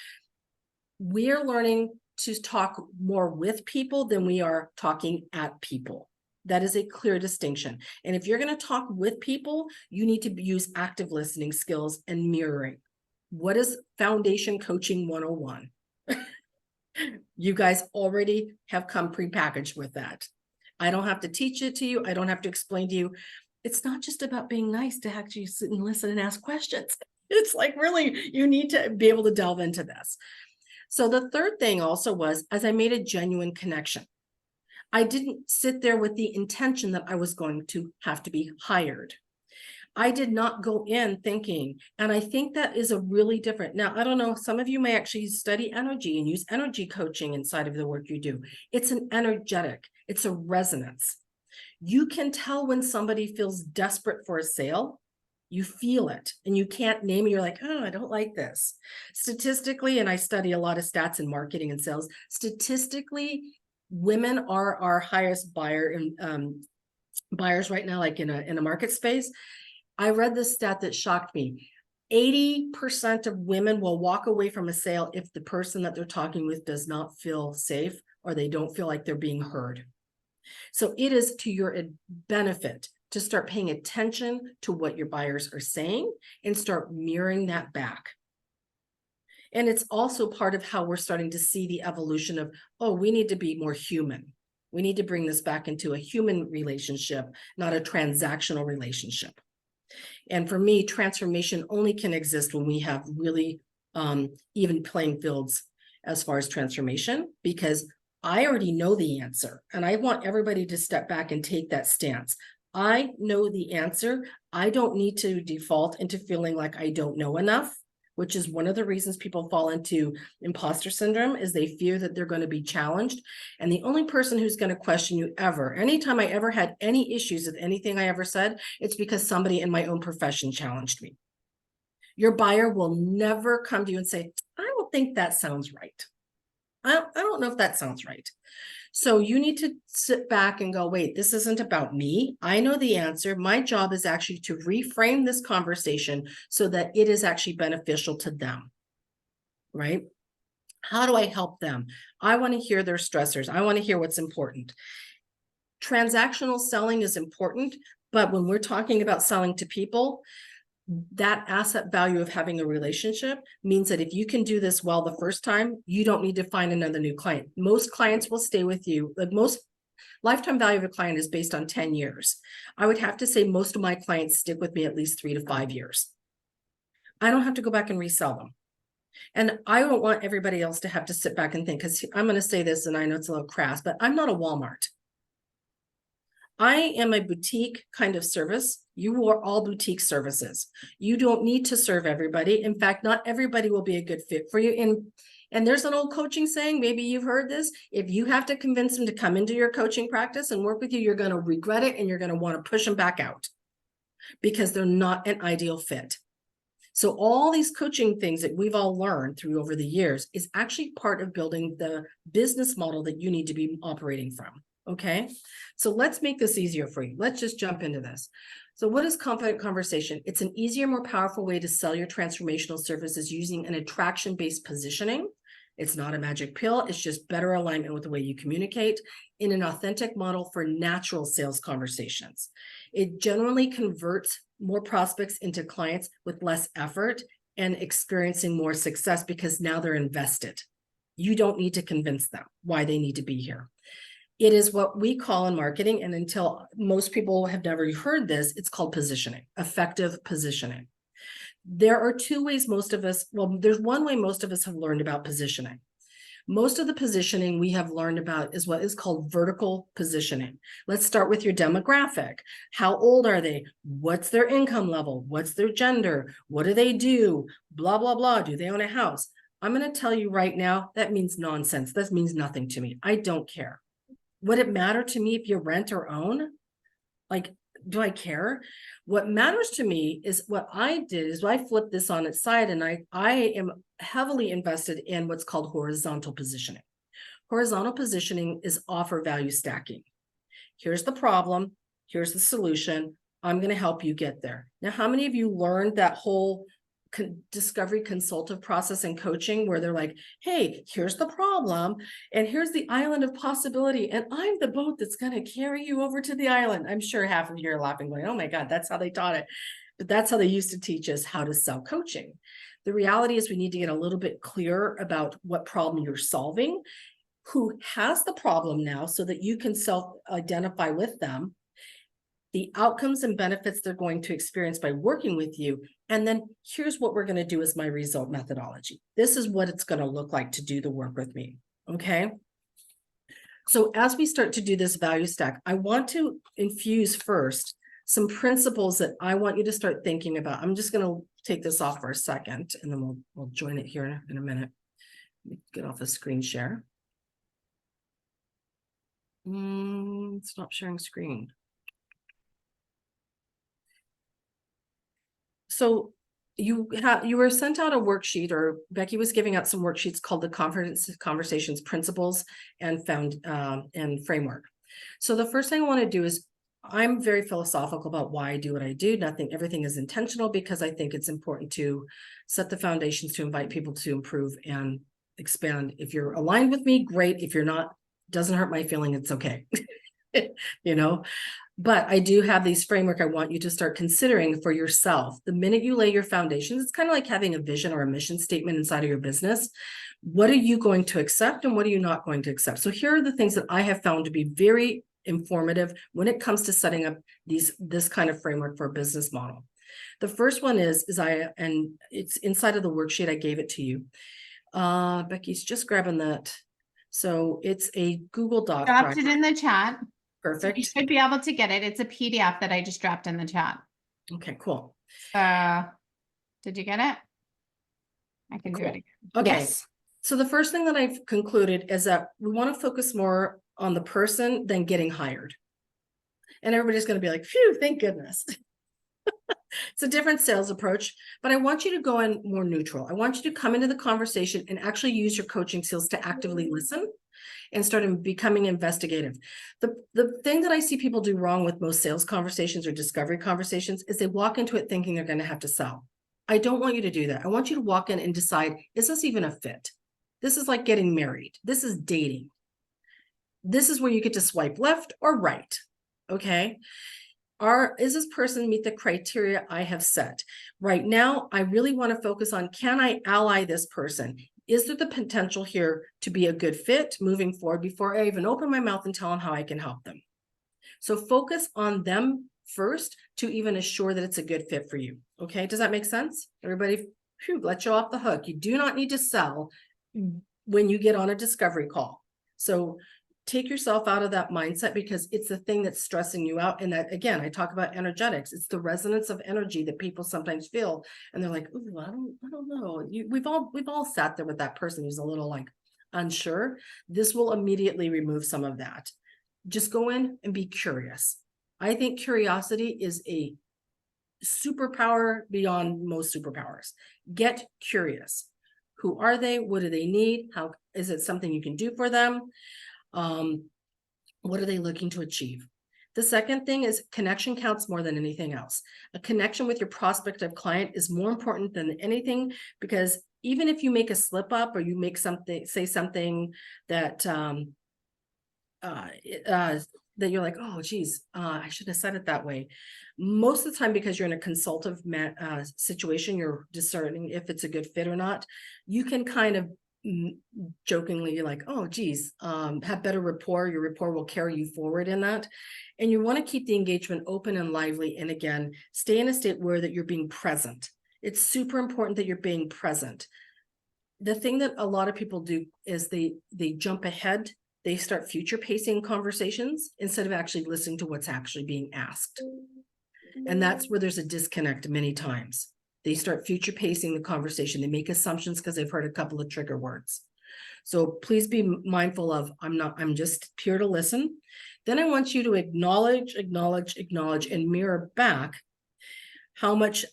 we're learning to talk more with people than we are talking at people. That is a clear distinction. And if you're going to talk with people, you need to use active listening skills and mirroring. What is Foundation Coaching 101? You guys already have come prepackaged with that. I don't have to teach it to you. I don't have to explain to you. It's not just about being nice to actually sit and listen and ask questions. It's like, really, you need to be able to delve into this. So the third thing also was, as I made a genuine connection, I didn't sit there with the intention that I was going to have to be hired. I did not go in thinking, and I think that is a really different. Now, I don't know, some of you may actually study energy and use energy coaching inside of the work you do. It's an energetic, it's a resonance. You can tell when somebody feels desperate for a sale. You feel it and you can't name it. You're like, oh, I don't like this. Statistically, and I study a lot of stats in marketing and sales, statistically, women are our highest buyers right now, like in a market space. I read this stat that shocked me. 80% of women will walk away from a sale if the person that they're talking with does not feel safe or they don't feel like they're being heard. So it is to your benefit to start paying attention to what your buyers are saying and start mirroring that back. And it's also part of how we're starting to see the evolution of, oh, we need to be more human. We need to bring this back into a human relationship, not a transactional relationship. And for me, transformation only can exist when we have really even playing fields as far as transformation, because I already know the answer. And I want everybody to step back and take that stance. I know the answer. I don't need to default into feeling like I don't know enough, which is one of the reasons people fall into imposter syndrome, is they fear that they're going to be challenged. And the only person who's going to question you ever, anytime I ever had any issues with anything I ever said, it's because somebody in my own profession challenged me. Your buyer will never come to you and say, I don't think that sounds right. I don't know if that sounds right. So you need to sit back and go, wait, this isn't about me. I know the answer. My job is actually to reframe this conversation so that it is actually beneficial to them, right? How do I help them? I want to hear their stressors. I want to hear what's important. Transactional selling is important, but when we're talking about selling to people, that asset value of having a relationship means that if you can do this well the first time, you don't need to find another new client. Most clients will stay with you. Like, most lifetime value of a client is based on 10 years. I would have to say most of my clients stick with me at least 3 to 5 years. I don't have to go back and resell them. And I don't want everybody else to have to sit back and think, because I'm going to say this, and I know it's a little crass, but I'm not a Walmart. I am a boutique kind of service. You are all boutique services. You don't need to serve everybody. In fact, not everybody will be a good fit for you. And there's an old coaching saying, maybe you've heard this: if you have to convince them to come into your coaching practice and work with you, you're going to regret it, and you're going to want to push them back out because they're not an ideal fit. So all these coaching things that we've all learned through over the years is actually part of building the business model that you need to be operating from. Okay, so let's make this easier for you. Let's just jump into this. So what is Confident Conversation? It's an easier, more powerful way to sell your transformational services using an attraction-based positioning. It's not a magic pill. It's just better alignment with the way you communicate in an authentic model for natural sales conversations. It generally converts more prospects into clients with less effort and experiencing more success because now they're invested. You don't need to convince them why they need to be here. It is what we call in marketing, and until most people have never heard this, it's called positioning, effective positioning. There are 2 ways most of us, well, there's one way most of us have learned about positioning. Most of the positioning we have learned about is what is called vertical positioning. Let's start with your demographic. How old are they? What's their income level? What's their gender? What do they do? Blah, blah, blah. Do they own a house? I'm going to tell you right now, that means nonsense. That means nothing to me. I don't care. Would it matter to me if you rent or own? Like, do I care? What matters to me is what I did is I flipped this on its side, and I am heavily invested in what's called horizontal positioning. Horizontal positioning is offer value stacking. Here's the problem. Here's the solution. I'm going to help you get there. Now, how many of you learned that whole discovery consultative process and coaching where they're like, hey, here's the problem, and here's the island of possibility, and I'm the boat that's going to carry you over to the island? I'm sure half of you are laughing going, oh my God, that's how they taught it. But that's how they used to teach us how to sell coaching. The reality is we need to get a little bit clearer about what problem you're solving, who has the problem now, so that you can self-identify with them, the outcomes and benefits they're going to experience by working with you. And then here's what we're going to do as my result methodology. This is what it's going to look like to do the work with me. Okay. So as we start to do this value stack, I want to infuse first some principles that I want you to start thinking about. I'm just going to take this off for a second, and then we'll join it here in a minute. Get off the screen share. Stop sharing screen. So you were sent out a worksheet, or Becky was giving out some worksheets called the Confident Conversations Principles and Framework. So the first thing I want to do is I'm very philosophical about why I do what I do. Everything is intentional because I think it's important to set the foundations to invite people to improve and expand. If you're aligned with me, great. If you're not, doesn't hurt my feeling, it's okay. You know, but I do have these framework I want you to start considering for yourself. The minute you lay your foundations, it's kind of like having a vision or a mission statement inside of your business. What are you going to accept and what are you not going to accept? So here are the things that I have found to be very informative when it comes to setting up this kind of framework for a business model. The first one is and it's inside of the worksheet, I gave it to you. Becky's just grabbing that. So it's a Google Doc. Dropped it in the chat. So Perfect. you should be able to get it. It's a PDF that I just dropped in the chat. Okay, cool. Did you get it? I can do it again. Okay. Yes. So the first thing that I've concluded is that we want to focus more on the person than getting hired. And everybody's going to be like, phew, thank goodness. It's a different sales approach, but I want you to go in more neutral. I want you to come into the conversation and actually use your coaching skills to actively listen and start becoming investigative. The thing that I see people do wrong with most sales conversations or discovery conversations is they walk into it thinking they're going to have to sell. I don't want you to do that. I want you to walk in and decide, is this even a fit? This is like getting married. This is dating. This is where you get to swipe left or right. Okay. Is this person meet the criteria I have set? Right now, I really want to focus on, can I ally this person? Is there the potential here to be a good fit moving forward before I even open my mouth and tell them how I can help them? So focus on them first to even assure that it's a good fit for you. Okay, does that make sense? Everybody, let you off the hook. You do not need to sell when you get on a discovery call. So take yourself out of that mindset because it's the thing that's stressing you out. And that, again, I talk about energetics. It's the resonance of energy that people sometimes feel. And they're like, ooh, I don't know. We've all sat there with that person who's a little like unsure. This will immediately remove some of that. Just go in and be curious. I think curiosity is a superpower beyond most superpowers. Get curious. Who are they? What do they need? How is it something you can do for them? What are they looking to achieve? The second thing is connection counts more than anything else. A connection with your prospective client is more important than anything because even if you make a slip up or you make say something that that you're like, oh, geez, I should have said it that way. Most of the time, because you're in a consultative situation, you're discerning if it's a good fit or not. You can kind of jokingly, you're like, oh, geez, have better rapport. Your rapport will carry you forward in that. And you want to keep the engagement open and lively. And again, stay in a state where that you're being present. It's super important that you're being present. The thing that a lot of people do is they jump ahead. They start future pacing conversations instead of actually listening to what's actually being asked. And that's where there's a disconnect many times. They start future pacing the conversation. They make assumptions because they've heard a couple of trigger words. So please be mindful of, I'm just here to listen. Then I want you to acknowledge, and mirror back how much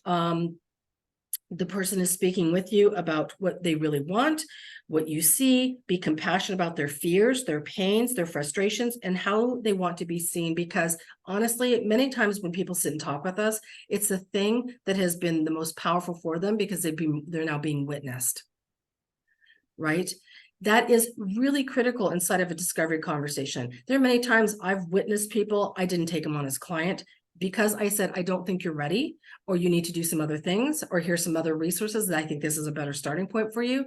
the person is speaking with you about what they really want, what you see. Be compassionate about their fears, their pains, their frustrations, and how they want to be seen. Because honestly, many times when people sit and talk with us, it's the thing that has been the most powerful for them because they're now being witnessed, right? That is really critical inside of a discovery conversation. There are many times I've witnessed people, I didn't take them on as client because I said, I don't think you're ready, or you need to do some other things, or here's some other resources that I think this is a better starting point for you.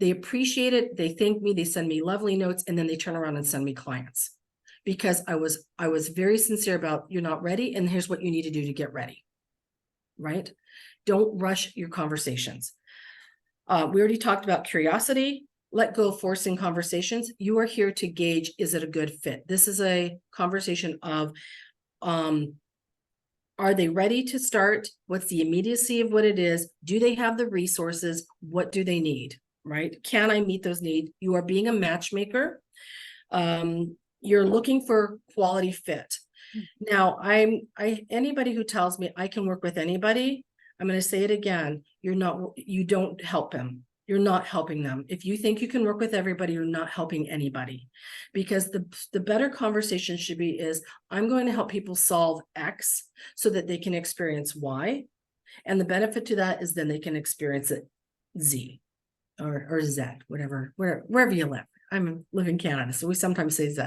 They appreciate it. They thank me. They send me lovely notes, and then they turn around and send me clients because I was very sincere about, you're not ready, and here's what you need to do to get ready, right? Don't rush your conversations. We already talked about curiosity. Let go of forcing conversations. You are here to gauge, is it a good fit? This is a conversation of, are they ready to start? What's the immediacy of what it is? Do they have the resources? What do they need, right? Can I meet those needs? You are being a matchmaker. You're looking for quality fit. Now, anybody who tells me I can work with anybody, I'm going to say it again. You don't help him. you're not helping them. If you think you can work with everybody, you're not helping anybody. Because the better conversation should be is, I'm going to help people solve X so that they can experience Y. And the benefit to that is then they can experience it Z or Z, wherever you live. live in Canada, so we sometimes say Z.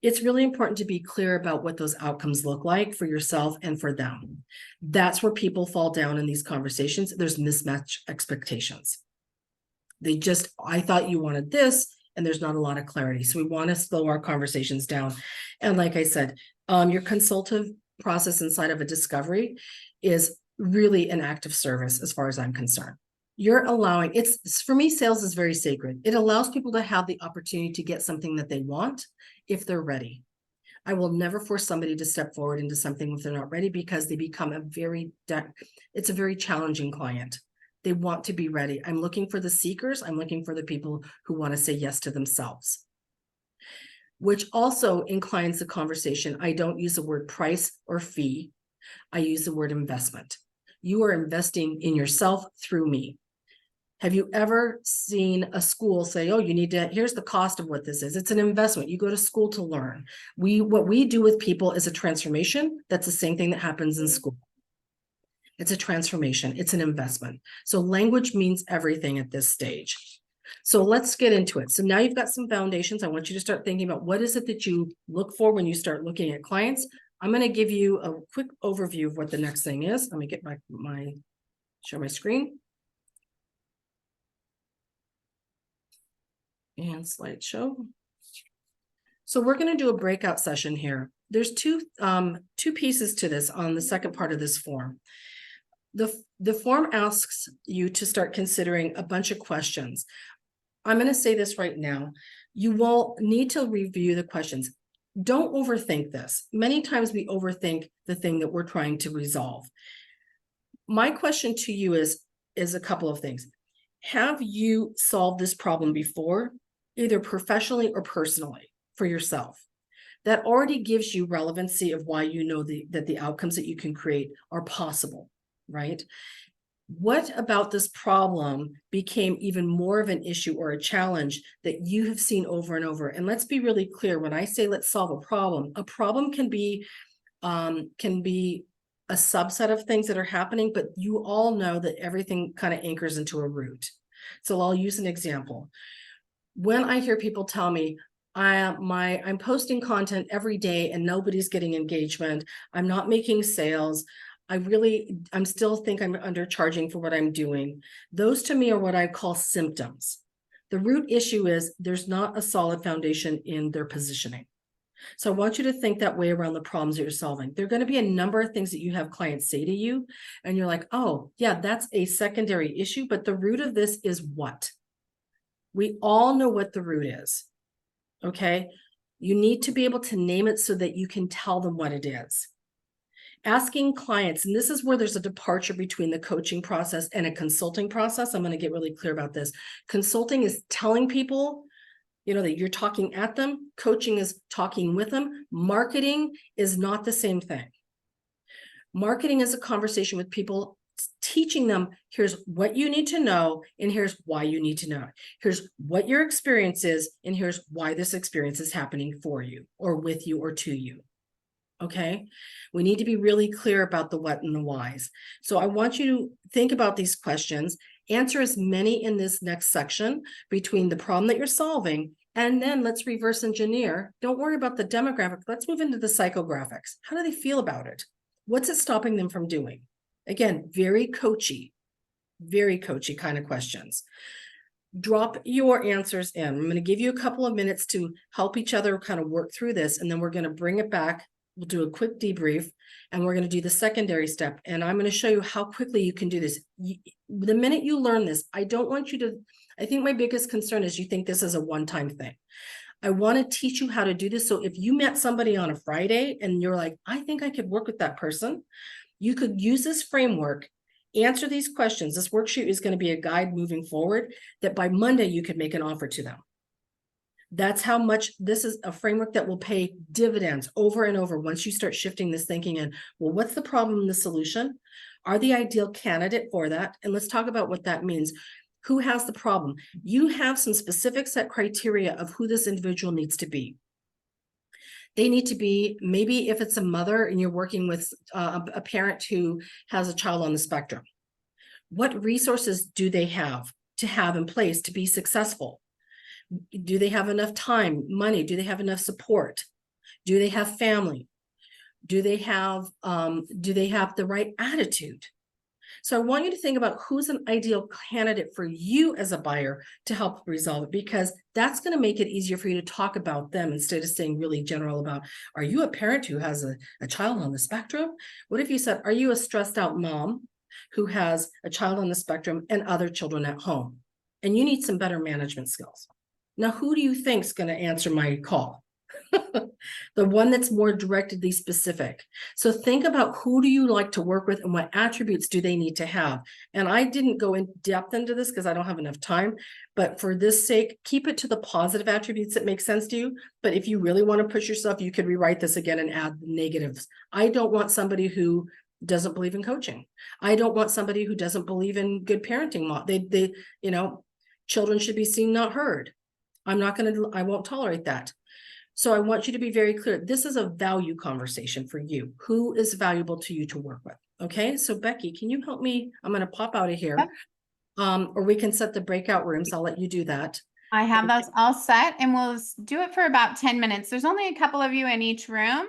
It's really important to be clear about what those outcomes look like for yourself and for them. That's where people fall down in these conversations. There's mismatched expectations. I thought you wanted this, and there's not a lot of clarity. So we want to slow our conversations down. And like I said, your consultative process inside of a discovery is really an act of service as far as I'm concerned. You're allowing, for me, sales is very sacred. It allows people to have the opportunity to get something that they want if they're ready. I will never force somebody to step forward into something if they're not ready, because they become it's a very challenging client. They want to be ready. I'm looking for the seekers. I'm looking for the people who want to say yes to themselves, which also inclines the conversation. I don't use the word price or fee. I use the word investment. You are investing in yourself through me. Have you ever seen a school say, oh, here's the cost of what this is? It's an investment. You go to school to learn. What we do with people is a transformation. That's the same thing that happens in school. It's a transformation. It's an investment. So language means everything at this stage. So let's get into it. So now you've got some foundations. I want you to start thinking about what is it that you look for when you start looking at clients. I'm going to give you a quick overview of what the next thing is. Let me get back share my screen. And slideshow. So we're going to do a breakout session here. There's two pieces to this on the second part of this form. The form asks you to start considering a bunch of questions. I'm going to say this right now. You will need to review the questions. Don't overthink this. Many times we overthink the thing that we're trying to resolve. My question to you is a couple of things. Have you solved this problem before, either professionally or personally for yourself? That already gives you relevancy of why you know that the outcomes that you can create are possible, right? What about this problem became even more of an issue or a challenge that you have seen over and over? And let's be really clear. When I say let's solve a problem can be a subset of things that are happening, but you all know that everything kind of anchors into a root. So I'll use an example. When I hear people tell me, I'm posting content every day and nobody's getting engagement, I'm not making sales, I'm still think I'm undercharging for what I'm doing. Those to me are what I call symptoms. The root issue is there's not a solid foundation in their positioning. So I want you to think that way around the problems that you're solving. There are going to be a number of things that you have clients say to you, and you're like, oh, yeah, that's a secondary issue, but the root of this is what? We all know what the root is, okay? You need to be able to name it so that you can tell them what it is. Asking clients, and this is where there's a departure between the coaching process and a consulting process. I'm going to get really clear about this. Consulting is telling people, that you're talking at them. Coaching is talking with them. Marketing is not the same thing. Marketing is a conversation with people, teaching them, here's what you need to know, and here's why you need to know. Here's what your experience is, and here's why this experience is happening for you, or with you, or to you. Okay, we need to be really clear about the what and the whys. So I want you to think about these questions, answer as many in this next section between the problem that you're solving, and then let's reverse engineer. Don't worry about the demographic. Let's move into the psychographics. How do they feel about it? What's it stopping them from doing? Again, very coachy kind of questions. Drop your answers in. I'm going to give you a couple of minutes to help each other kind of work through this, and then we're going to bring it back. We'll do a quick debrief, and we're going to do the secondary step. And I'm going to show you how quickly you can do this. The minute you learn this, I don't want you to, I think my biggest concern is you think this is a one-time thing. I want to teach you how to do this. So if you met somebody on a Friday and you're like, I think I could work with that person, you could use this framework, answer these questions. This worksheet is going to be a guide moving forward that by Monday you could make an offer to them. That's how much this is a framework that will pay dividends over and over once you start shifting this thinking in, well, what's the problem and the solution? Are the ideal candidate for that? And let's talk about what that means. Who has the problem? You have some specific set criteria of who this individual needs to be. They need to be, maybe if it's a mother and you're working with a parent who has a child on the spectrum, what resources do they have to have in place to be successful? Do they have enough time, money? Do they have enough support? Do they have family? Do they have the right attitude? So I want you to think about who's an ideal candidate for you as a buyer to help resolve it, because that's going to make it easier for you to talk about them instead of staying really general about, are you a parent who has a child on the spectrum? What if you said, are you a stressed out mom who has a child on the spectrum and other children at home? And you need some better management skills. Now, who do you think is going to answer my call? The one that's more directly specific. So think about, who do you like to work with and what attributes do they need to have? And I didn't go in depth into this because I don't have enough time, but for this sake, keep it to the positive attributes that make sense to you. But if you really want to push yourself, you could rewrite this again and add the negatives. I don't want somebody who doesn't believe in coaching. I don't want somebody who doesn't believe in good parenting. Children should be seen, not heard. I won't tolerate that. So I want you to be very clear. This is a value conversation for you. Who is valuable to you to work with? Okay, so Becky, can you help me? I'm going to pop out of here. Yep. Or we can set the breakout rooms. I'll let you do that. I have those all set, and we'll do it for about 10 minutes. There's only a couple of you in each room.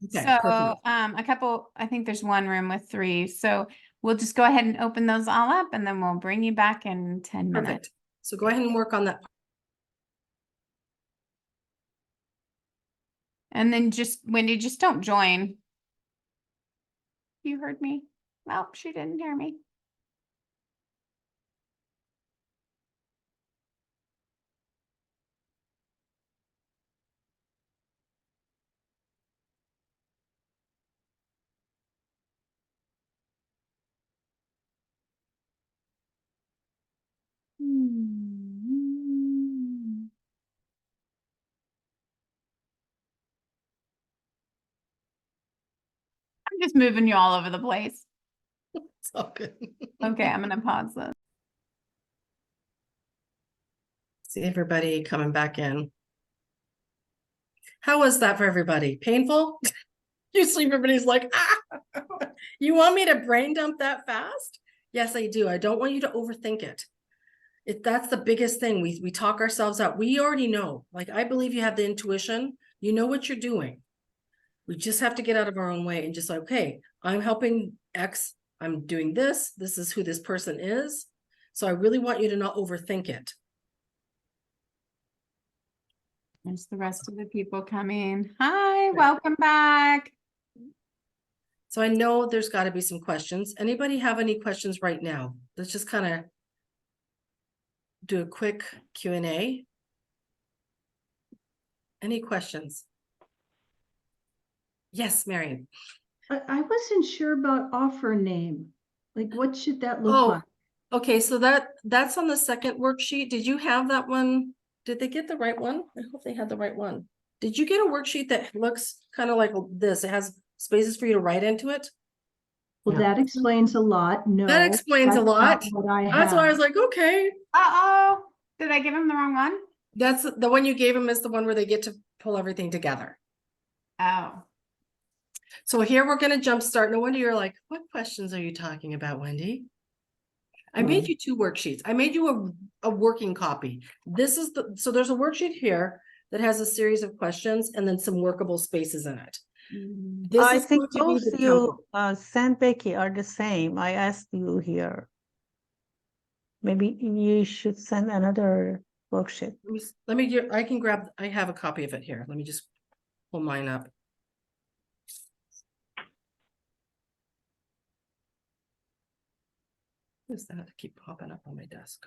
Okay, So perfect. I think there's one room with 3. So we'll just go ahead and open those all up, and then we'll bring you back in 10 minutes. Perfect. So go ahead and work on that. And then Wendy, just don't join. You heard me? Well, she didn't hear me. I'm just moving you all over the place. It's all good. Okay, I'm gonna pause this. See everybody coming back in. How was that for everybody? Painful? Usually everybody's like, you want me to brain dump that fast? Yes, I do. I don't want you to overthink it. That's the biggest thing. We talk ourselves out. We already know. Like, I believe you have the intuition. You know what you're doing. We just have to get out of our own way and just like, okay, I'm helping X. I'm doing this. This is who this person is. So I really want you to not overthink it. There's the rest of the people coming. Hi, welcome back. So I know there's got to be some questions. Anybody have any questions right now? Let's just kind of do a quick Q&A. Any questions? Yes, Marion. I wasn't sure about offer name. Like, what should that look Oh, like? okay. So that's on the second worksheet. Did you have that one? Did they get the right one? I hope they had the right one. Did you get a worksheet that looks kind of like this? It has spaces for you to write into it. Well, that explains a lot. No, That explains a that's lot. not what I That's why I have. was like, okay. Uh-oh. Did I give him the wrong one? That's the one you gave them, is the one where they get to pull everything together. Oh. So here we're going to jump start. No wonder you're like, what questions are you talking about, Wendy? I made you 2 worksheets. I made you a working copy. So there's a worksheet here that has a series of questions and then some workable spaces in it. This I is think going to be both the you template. sent Becky are the same. I asked you here. Maybe you should send another worksheet. I have a copy of it here. Let me just pull mine up. What is that? I keep popping up on my desk.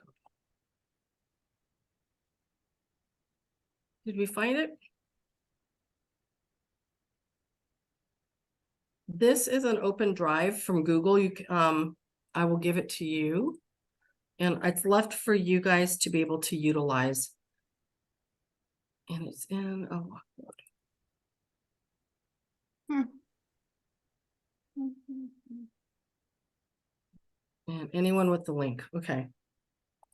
Did we find it? This is an open drive from Google. I will give it to you. And it's left for you guys to be able to utilize. And it's in a Walkboard. And anyone with the link. Okay.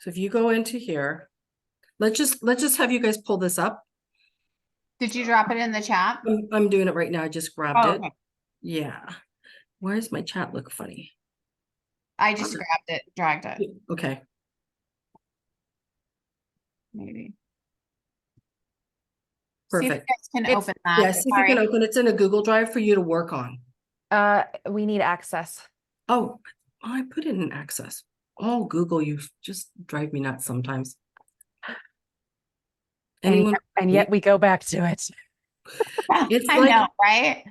So if you go into here, let's just have you guys pull this up. Did you drop it in the chat? I'm doing it right now. I just grabbed Oh, it. okay. Yeah. Why does my chat look funny? I just grabbed it, dragged it, Okay. maybe. See if you Perfect. guys can It's- open that. Yeah, see if you can Sorry. open. It's in a Google Drive for you to work on. We need access. Oh, I put it in Access. Oh, Google, you just drive me nuts sometimes. Anyone? And yet we go back to it. It's I like- know, right?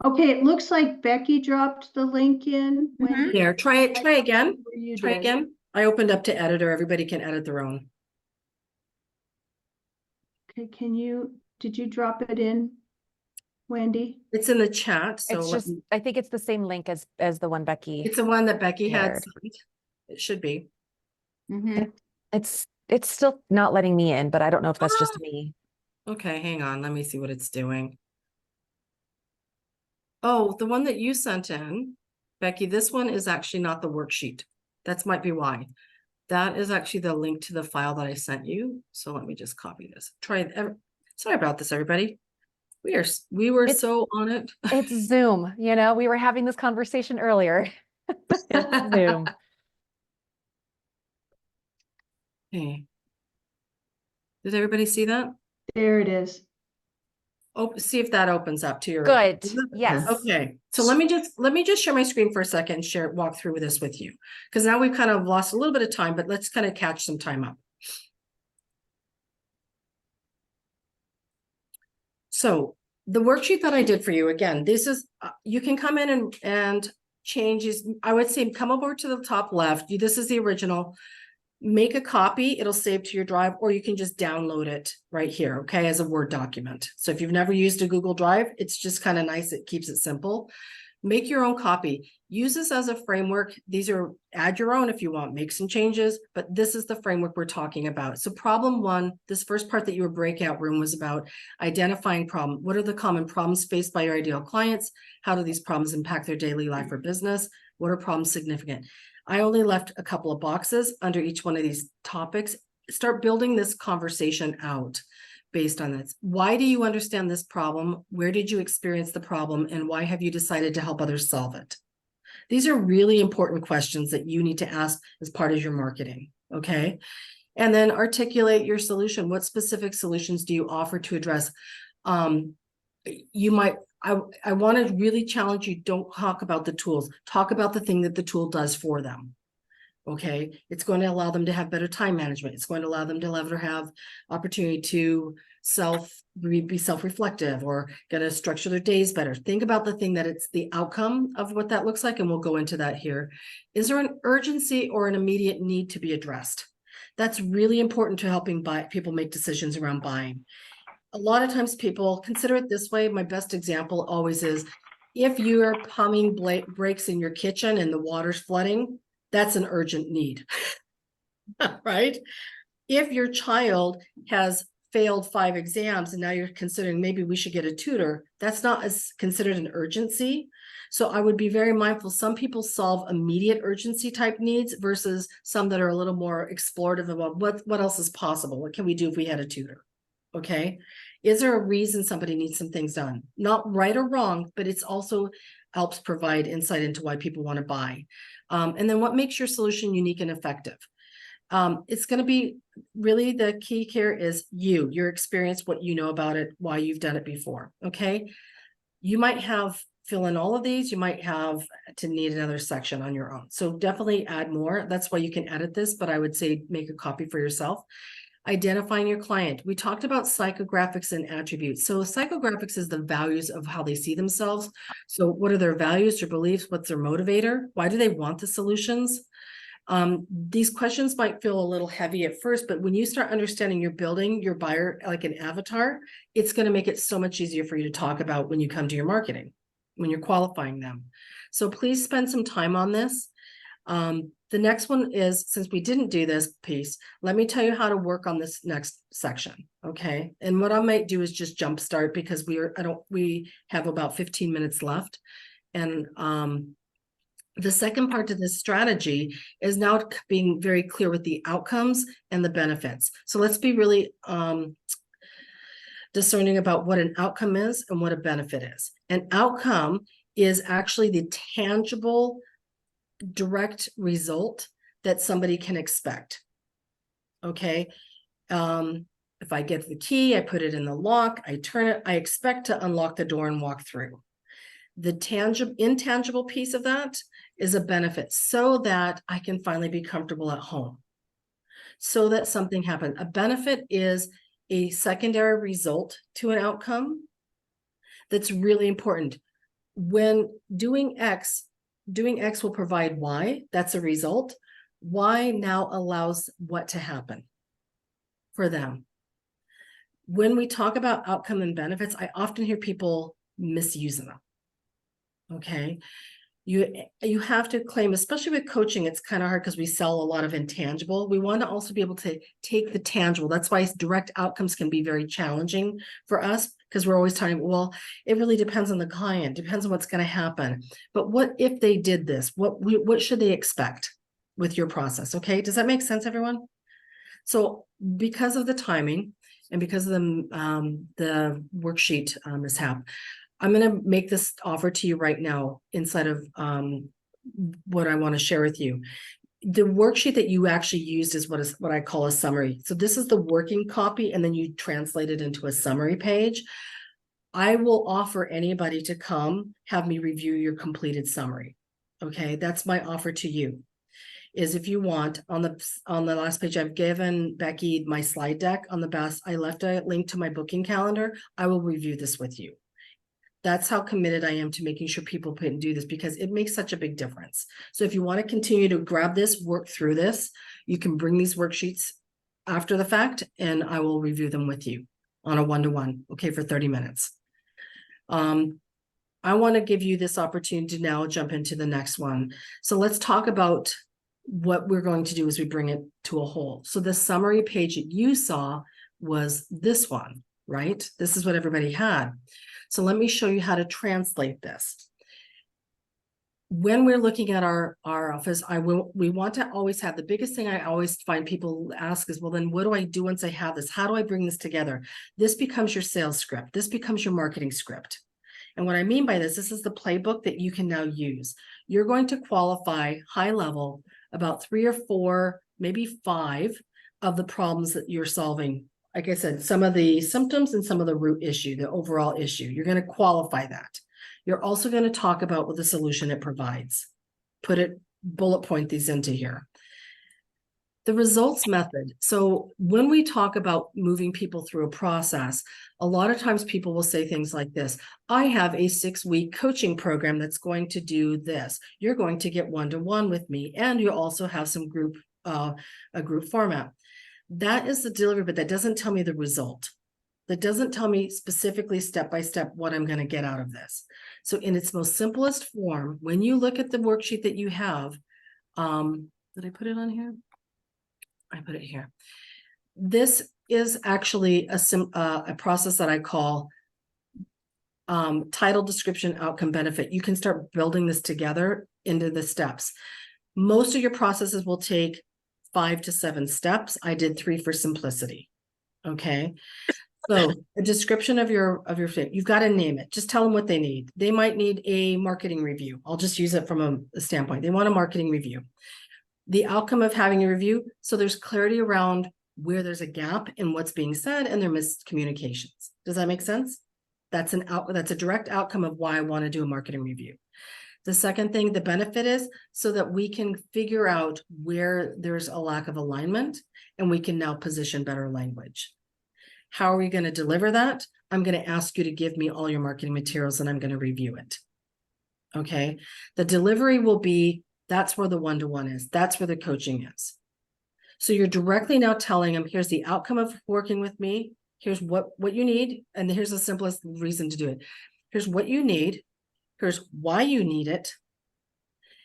Okay, it looks like Becky dropped the link in. Wendy, There, try it. Try again. where you Try did. again. I opened up to editor. Everybody can edit their own. Okay, did you drop it in, Wendy? It's in the chat. So It's just, I think it's the same link as the one Becky. it's the one that Becky had shared. sent. It should be. Mhm. It's still not letting me in, but I don't know if that's just me. Okay, hang on. Let me see what it's doing. Oh, the one that you sent in, Becky, this one is actually not the worksheet. That might be why. That is actually the link to the file that I sent you. So let me just copy this. Sorry about this, everybody. We were It's- so on it. It's Zoom, we were having this conversation earlier. It's Zoom. Okay. Did everybody see that? There it is. Oh, see if that opens up to your. Good, Is it? yes. Okay, so let me just share my screen for a second, and walk through this with you. Because now we've kind of lost a little bit of time, but let's kind of catch some time up. So the worksheet that I did for you, again, this is, you can come in and change these. I would say come over to the top left. This is the original. Make a copy, it'll save to your drive, or you can just download it right here, okay, as a Word document. So if you've never used a Google Drive, it's just kind of nice. It keeps it simple. Make your own copy. Use this as a framework. Add your own if you want, make some changes, but this is the framework we're talking about. So problem one, this first part that your breakout room was about identifying problem. What are the common problems faced by your ideal clients? How do these problems impact their daily life or business? What are problems significant? I only left a couple of boxes under each one of these topics. Start building this conversation out based on this. Why do you understand this problem? Where did you experience the problem? And why have you decided to help others solve it? These are really important questions that you need to ask as part of your marketing, okay? And then articulate your solution. What specific solutions do you offer to address? I want to really challenge you, don't talk about the tools, talk about the thing that the tool does for them. Okay, it's going to allow them to have better time management. It's going to allow them to have opportunity to be self-reflective or get to structure their days better. Think about the thing that it's the outcome of what that looks like, and we'll go into that here. Is there an urgency or an immediate need to be addressed? That's really important to helping people make decisions around buying. A lot of times people consider it this way. My best example always is if your plumbing breaks in your kitchen and the water's flooding, that's an urgent need, right? If your child has failed 5 exams and now you're considering maybe we should get a tutor, that's not as considered an urgency. So I would be very mindful. Some people solve immediate urgency type needs versus some that are a little more explorative about what else is possible. What can we do if we had a tutor? Okay. Is there a reason somebody needs some things done? Not right or wrong, but it's also helps provide insight into why people want to buy. And then what makes your solution unique and effective? It's going to be really the key here is your experience, what you know about it, why you've done it before. Okay. You might fill in all of these. You might have to need another section on your own. So definitely add more. That's why you can edit this, but I would say make a copy for yourself. Identifying your client. We talked about psychographics and attributes. So psychographics is the values of how they see themselves. So what are their values, their beliefs? What's their motivator? Why do they want the solutions? These questions might feel a little heavy at first, but when you start understanding you're building your buyer like an avatar, it's going to make it so much easier for you to talk about when you come to your marketing, when you're qualifying them. So please spend some time on this. The next one is, since we didn't do this piece, let me tell you how to work on this next section. Okay. And what I might do is just jumpstart because we have about 15 minutes left. And The second part to this strategy is now being very clear with the outcomes and the benefits. So let's be really discerning about what an outcome is and what a benefit is. An outcome is actually the tangible, direct result that somebody can expect. Okay. If I get the key, I put it in the lock, I turn it, I expect to unlock the door and walk through. The intangible piece of that is a benefit so that I can finally be comfortable at home, so that something happens. A benefit is a secondary result to an outcome that's really important. When doing X will provide Y, that's a result. Y now allows what to happen for them. When we talk about outcome and benefits, I often hear people misusing them. Okay. You have to claim, especially with coaching, it's kind of hard because we sell a lot of intangible. We want to also be able to take the tangible. That's why direct outcomes can be very challenging for us, because we're always talking, well, it really depends on the client, depends on what's going to happen. But what if they did this? What should they expect with your process? Okay. Does that make sense, everyone? So because of the timing and because of the worksheet mishap, I'm going to make this offer to you right now inside of what I want to share with you. The worksheet that you actually used is what I call a summary. So this is the working copy, and then you translate it into a summary page. I will offer anybody to come have me review your completed summary. Okay, that's my offer to you. Is if you want, on the last page, I've given Becky my slide deck. On the best, I left a link to my booking calendar. I will review this with you. That's how committed I am to making sure people can do this, because it makes such a big difference. So if you want to continue to grab this, work through this, you can bring these worksheets after the fact, and I will review them with you on a one-to-one, okay, for 30 minutes. I want to give you this opportunity to now jump into the next one. So let's talk about what we're going to do as we bring it to a whole. So the summary page that you saw was this one, right? This is what everybody had. So let me show you how to translate this. When we're looking at our office, we want to always have, the biggest thing I always find people ask is, well, then what do I do once I have this? How do I bring this together? This becomes your sales script. This becomes your marketing script. And what I mean by this is the playbook that you can now use. You're going to qualify high level about 3 or 4, maybe 5 of the problems that you're solving. Like I said, some of the symptoms and some of the root issue, the overall issue. You're going to qualify that. You're also going to talk about what the solution it provides. Bullet point these into here. The results method. So when we talk about moving people through a process, a lot of times people will say things like this: I have a 6-week coaching program that's going to do this. You're going to get one-to-one with me, and you also have some a group format. That is the delivery, but that doesn't tell me the result. That doesn't tell me specifically step-by-step what I'm going to get out of this. So in its most simplest form, when you look at the worksheet that you have, did I put it on here? I put it here. This is actually a process that I call title, description, outcome, benefit. You can start building this together into the steps. Most of your processes will take 5 to 7 steps. I did 3 for simplicity. Okay. So a description of your fit, you've got to name it. Just tell them what they need. They might need a marketing review. I'll just use it from a standpoint. They want a marketing review. The outcome of having a review. So there's clarity around where there's a gap in what's being said and their miscommunications. Does that make sense? That's a direct outcome of why I want to do a marketing review. The second thing, the benefit is so that we can figure out where there's a lack of alignment and we can now position better language. How are we going to deliver that? I'm going to ask you to give me all your marketing materials and I'm going to review it. Okay. The delivery will be, that's where the one-to-one is. That's where the coaching is. So you're directly now telling them, here's the outcome of working with me. Here's what you need. And here's the simplest reason to do it. Here's what you need. Here's why you need it.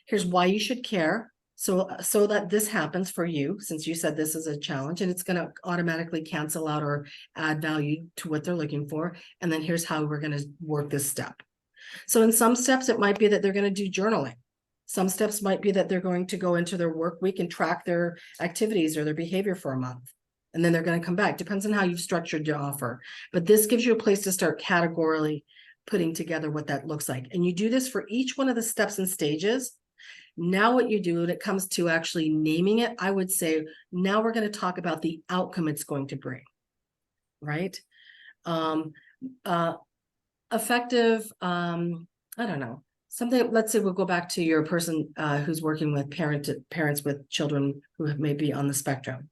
Here's why you should care. So that this happens for you, since you said this is a challenge, and it's going to automatically cancel out or add value to what they're looking for. And then here's how we're going to work this step. So in some steps, it might be that they're going to do journaling. Some steps might be that they're going to go into their work week and track their activities or their behavior for a month. And then they're going to come back. Depends on how you've structured your offer. But this gives you a place to start categorically putting together what that looks like. And you do this for each one of the steps and stages. Now what you do when it comes to actually naming it, I would say, now we're going to talk about the outcome it's going to bring, right? Effective, I don't know, something, let's say we'll go back to your person who's working with parents with children who may be on the spectrum.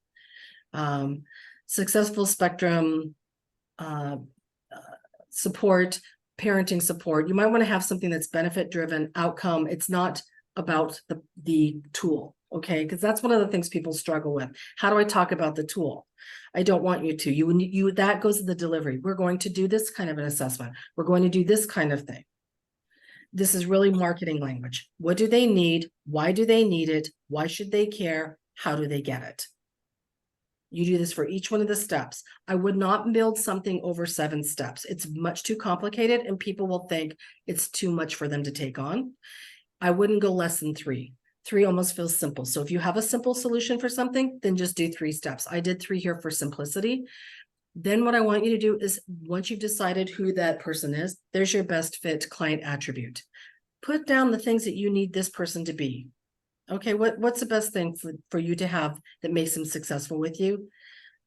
Successful spectrum support, parenting support. You might want to have something that's benefit driven outcome. It's not about the tool, okay? Because that's one of the things people struggle with. How do I talk about the tool? I don't want you to. You that goes to the delivery. We're going to do this kind of an assessment. We're going to do this kind of thing. This is really marketing language. What do they need? Why do they need it? Why should they care? How do they get it? You do this for each one of the steps. I would not build something over 7 steps. It's much too complicated and people will think it's too much for them to take on. I wouldn't go less than 3. 3 almost feels simple. So if you have a simple solution for something, then just do 3 steps. I did 3 here for simplicity. Then what I want you to do is once you've decided who that person is, there's your best fit client attribute. Put down the things that you need this person to be. Okay, what's the best thing for you to have that makes them successful with you?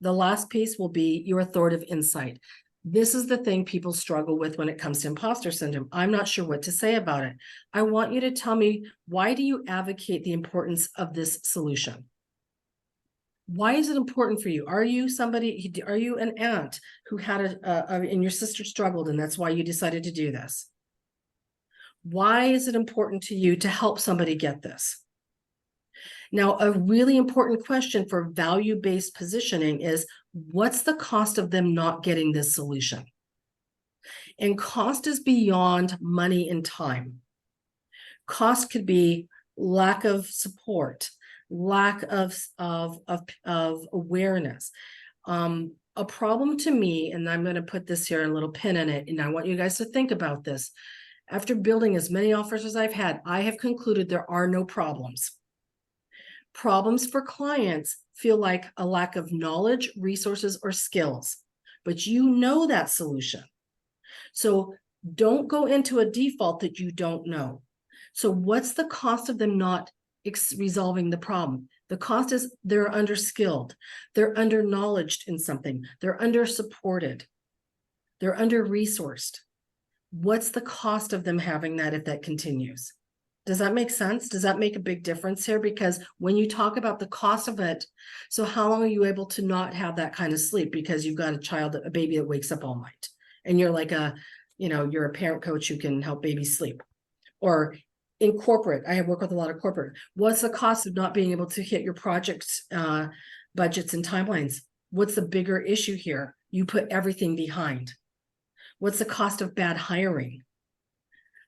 The last piece will be your authoritative insight. This is the thing people struggle with when it comes to imposter syndrome. I'm not sure what to say about it. I want you to tell me, why do you advocate the importance of this solution? Why is it important for you? Are you an aunt who had and your sister struggled and that's why you decided to do this? Why is it important to you to help somebody get this? Now, a really important question for value-based positioning is, what's the cost of them not getting this solution? And cost is beyond money and time. Cost could be lack of support, lack of awareness. A problem to me, and I'm going to put this here, a little pin in it, and I want you guys to think about this. After building as many offers as I've had, I have concluded there are no problems. Problems for clients feel like a lack of knowledge, resources, or skills, but you know that solution. So don't go into a default that you don't know. So what's the cost of them not resolving the problem? The cost is they're underskilled, they're under-knowledged in something, they're under-supported, they're under-resourced. What's the cost of them having that if that continues? Does that make sense? Does that make a big difference here? Because when you talk about the cost of it, so how long are you able to not have that kind of sleep because you've got a baby that wakes up all night and you're like you're a parent coach who can help babies sleep? Or in corporate, I work with a lot of corporate. What's the cost of not being able to hit your projects, budgets and timelines? What's the bigger issue here? You put everything behind. What's the cost of bad hiring?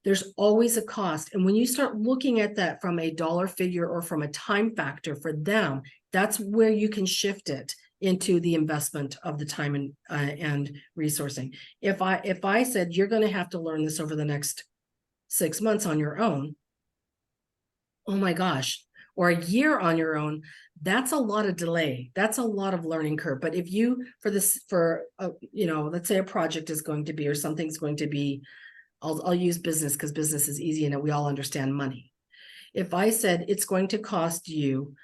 There's always a cost. And when you start looking at that from a dollar figure or from a time factor for them, that's where you can shift it into the investment of the time and resourcing. If I said, you're going to have to learn this over the next 6 months on your own, oh my gosh, or a year on your own, that's a lot of delay. That's a lot of learning curve. But if you, let's say a project is going to be, or something's going to be, I'll use business because business is easy and we all understand money. If I said it's going to cost you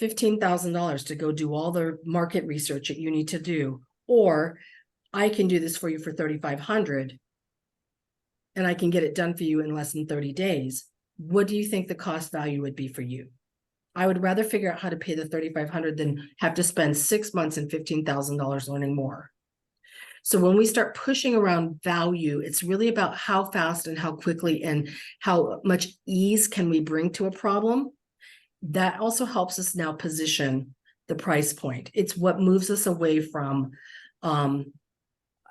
$15,000 to go do all the market research that you need to do, or I can do this for you for $3,500 and I can get it done for you in less than 30 days, what do you think the cost value would be for you? I would rather figure out how to pay the $3,500 than have to spend 6 months and $15,000 learning more. So when we start pushing around value, it's really about how fast and how quickly and how much ease can we bring to a problem. That also helps us now position the price point. It's what moves us away from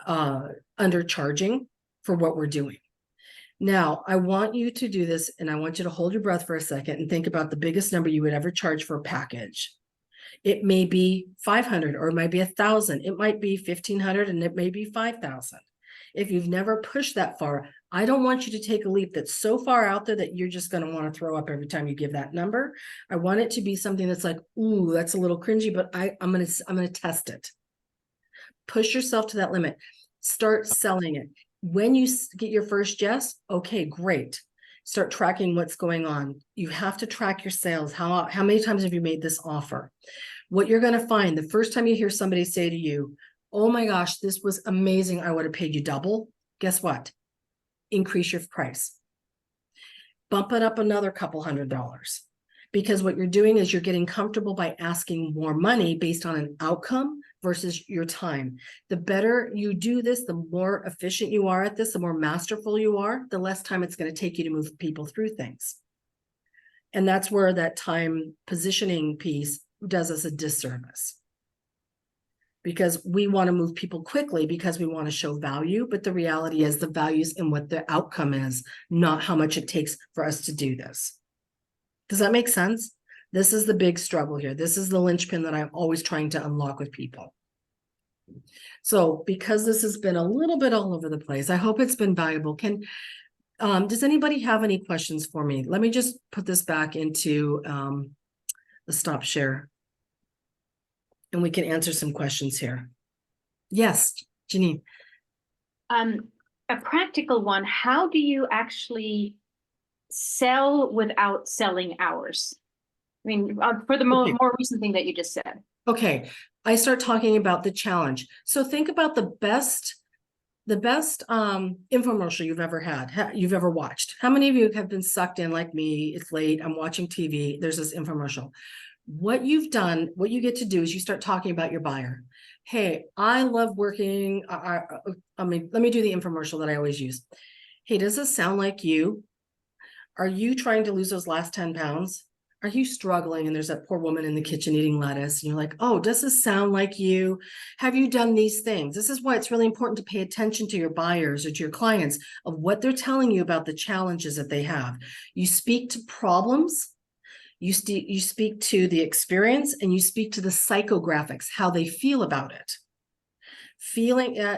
undercharging for what we're doing. Now, I want you to do this, and I want you to hold your breath for a second and think about the biggest number you would ever charge for a package. It may be $500, or it might be $1,000. It might be $1,500, and it may be $5,000. If you've never pushed that far, I don't want you to take a leap that's so far out there that you're just going to want to throw up every time you give that number. I want it to be something that's like, ooh, that's a little cringy, but I'm going to test it. Push yourself to that limit. Start selling it. When you get your first yes, okay, great. Start tracking what's going on. You have to track your sales. How many times have you made this offer? What you're going to find the first time you hear somebody say to you, oh my gosh, this was amazing, I would have paid you double. Guess what? Increase your price. Bump it up another couple $100. Because what you're doing is you're getting comfortable by asking more money based on an outcome versus your time. The better you do this, the more efficient you are at this, the more masterful you are, the less time it's going to take you to move people through things. And that's where that time positioning piece does us a disservice. Because we want to move people quickly because we want to show value, but the reality is the value's in what the outcome is, not how much it takes for us to do this. Does that make sense? This is the big struggle here. This is the linchpin that I'm always trying to unlock with people. So because this has been a little bit all over the place, I hope it's been valuable. Does anybody have any questions for me? Let me just put this back into the stop share. And we can answer some questions here. Yes, Janine. A practical one, how do you actually sell without selling hours? I mean, for the Okay. more recent thing that you just said. Okay, I start talking about the challenge. So think about the best infomercial you've ever had, you've ever watched. How many of you have been sucked in like me? It's late, I'm watching TV, there's this infomercial. What you've done, what you get to do is you start talking about your buyer. Hey, I love working. Let me do the infomercial that I always use. Hey, does this sound like you? Are you trying to lose those last 10 pounds? Are you struggling? And there's that poor woman in the kitchen eating lettuce. And you're like, oh, does this sound like you? Have you done these things? This is why it's really important to pay attention to your buyers or to your clients of what they're telling you about the challenges that they have. You speak to problems. You speak to the experience, and you speak to the psychographics, how they feel about it.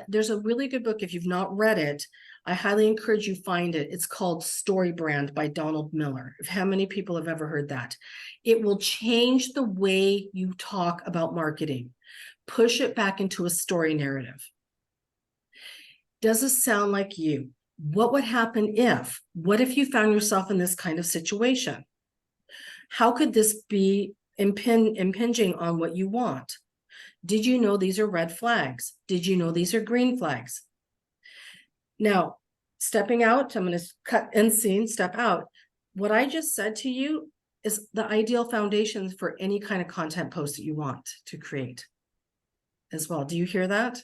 There's a really good book. If you've not read it, I highly encourage you find it. It's called Story Brand by Donald Miller. How many people have ever heard that? It will change the way you talk about marketing. Push it back into a story narrative. Does this sound like you? What would happen if? What if you found yourself in this kind of situation? How could this be impinging on what you want? Did you know these are red flags? Did you know these are green flags? Now, stepping out, I'm going to cut end scene, step out. What I just said to you is the ideal foundation for any kind of content post that you want to create as well. Do you hear that?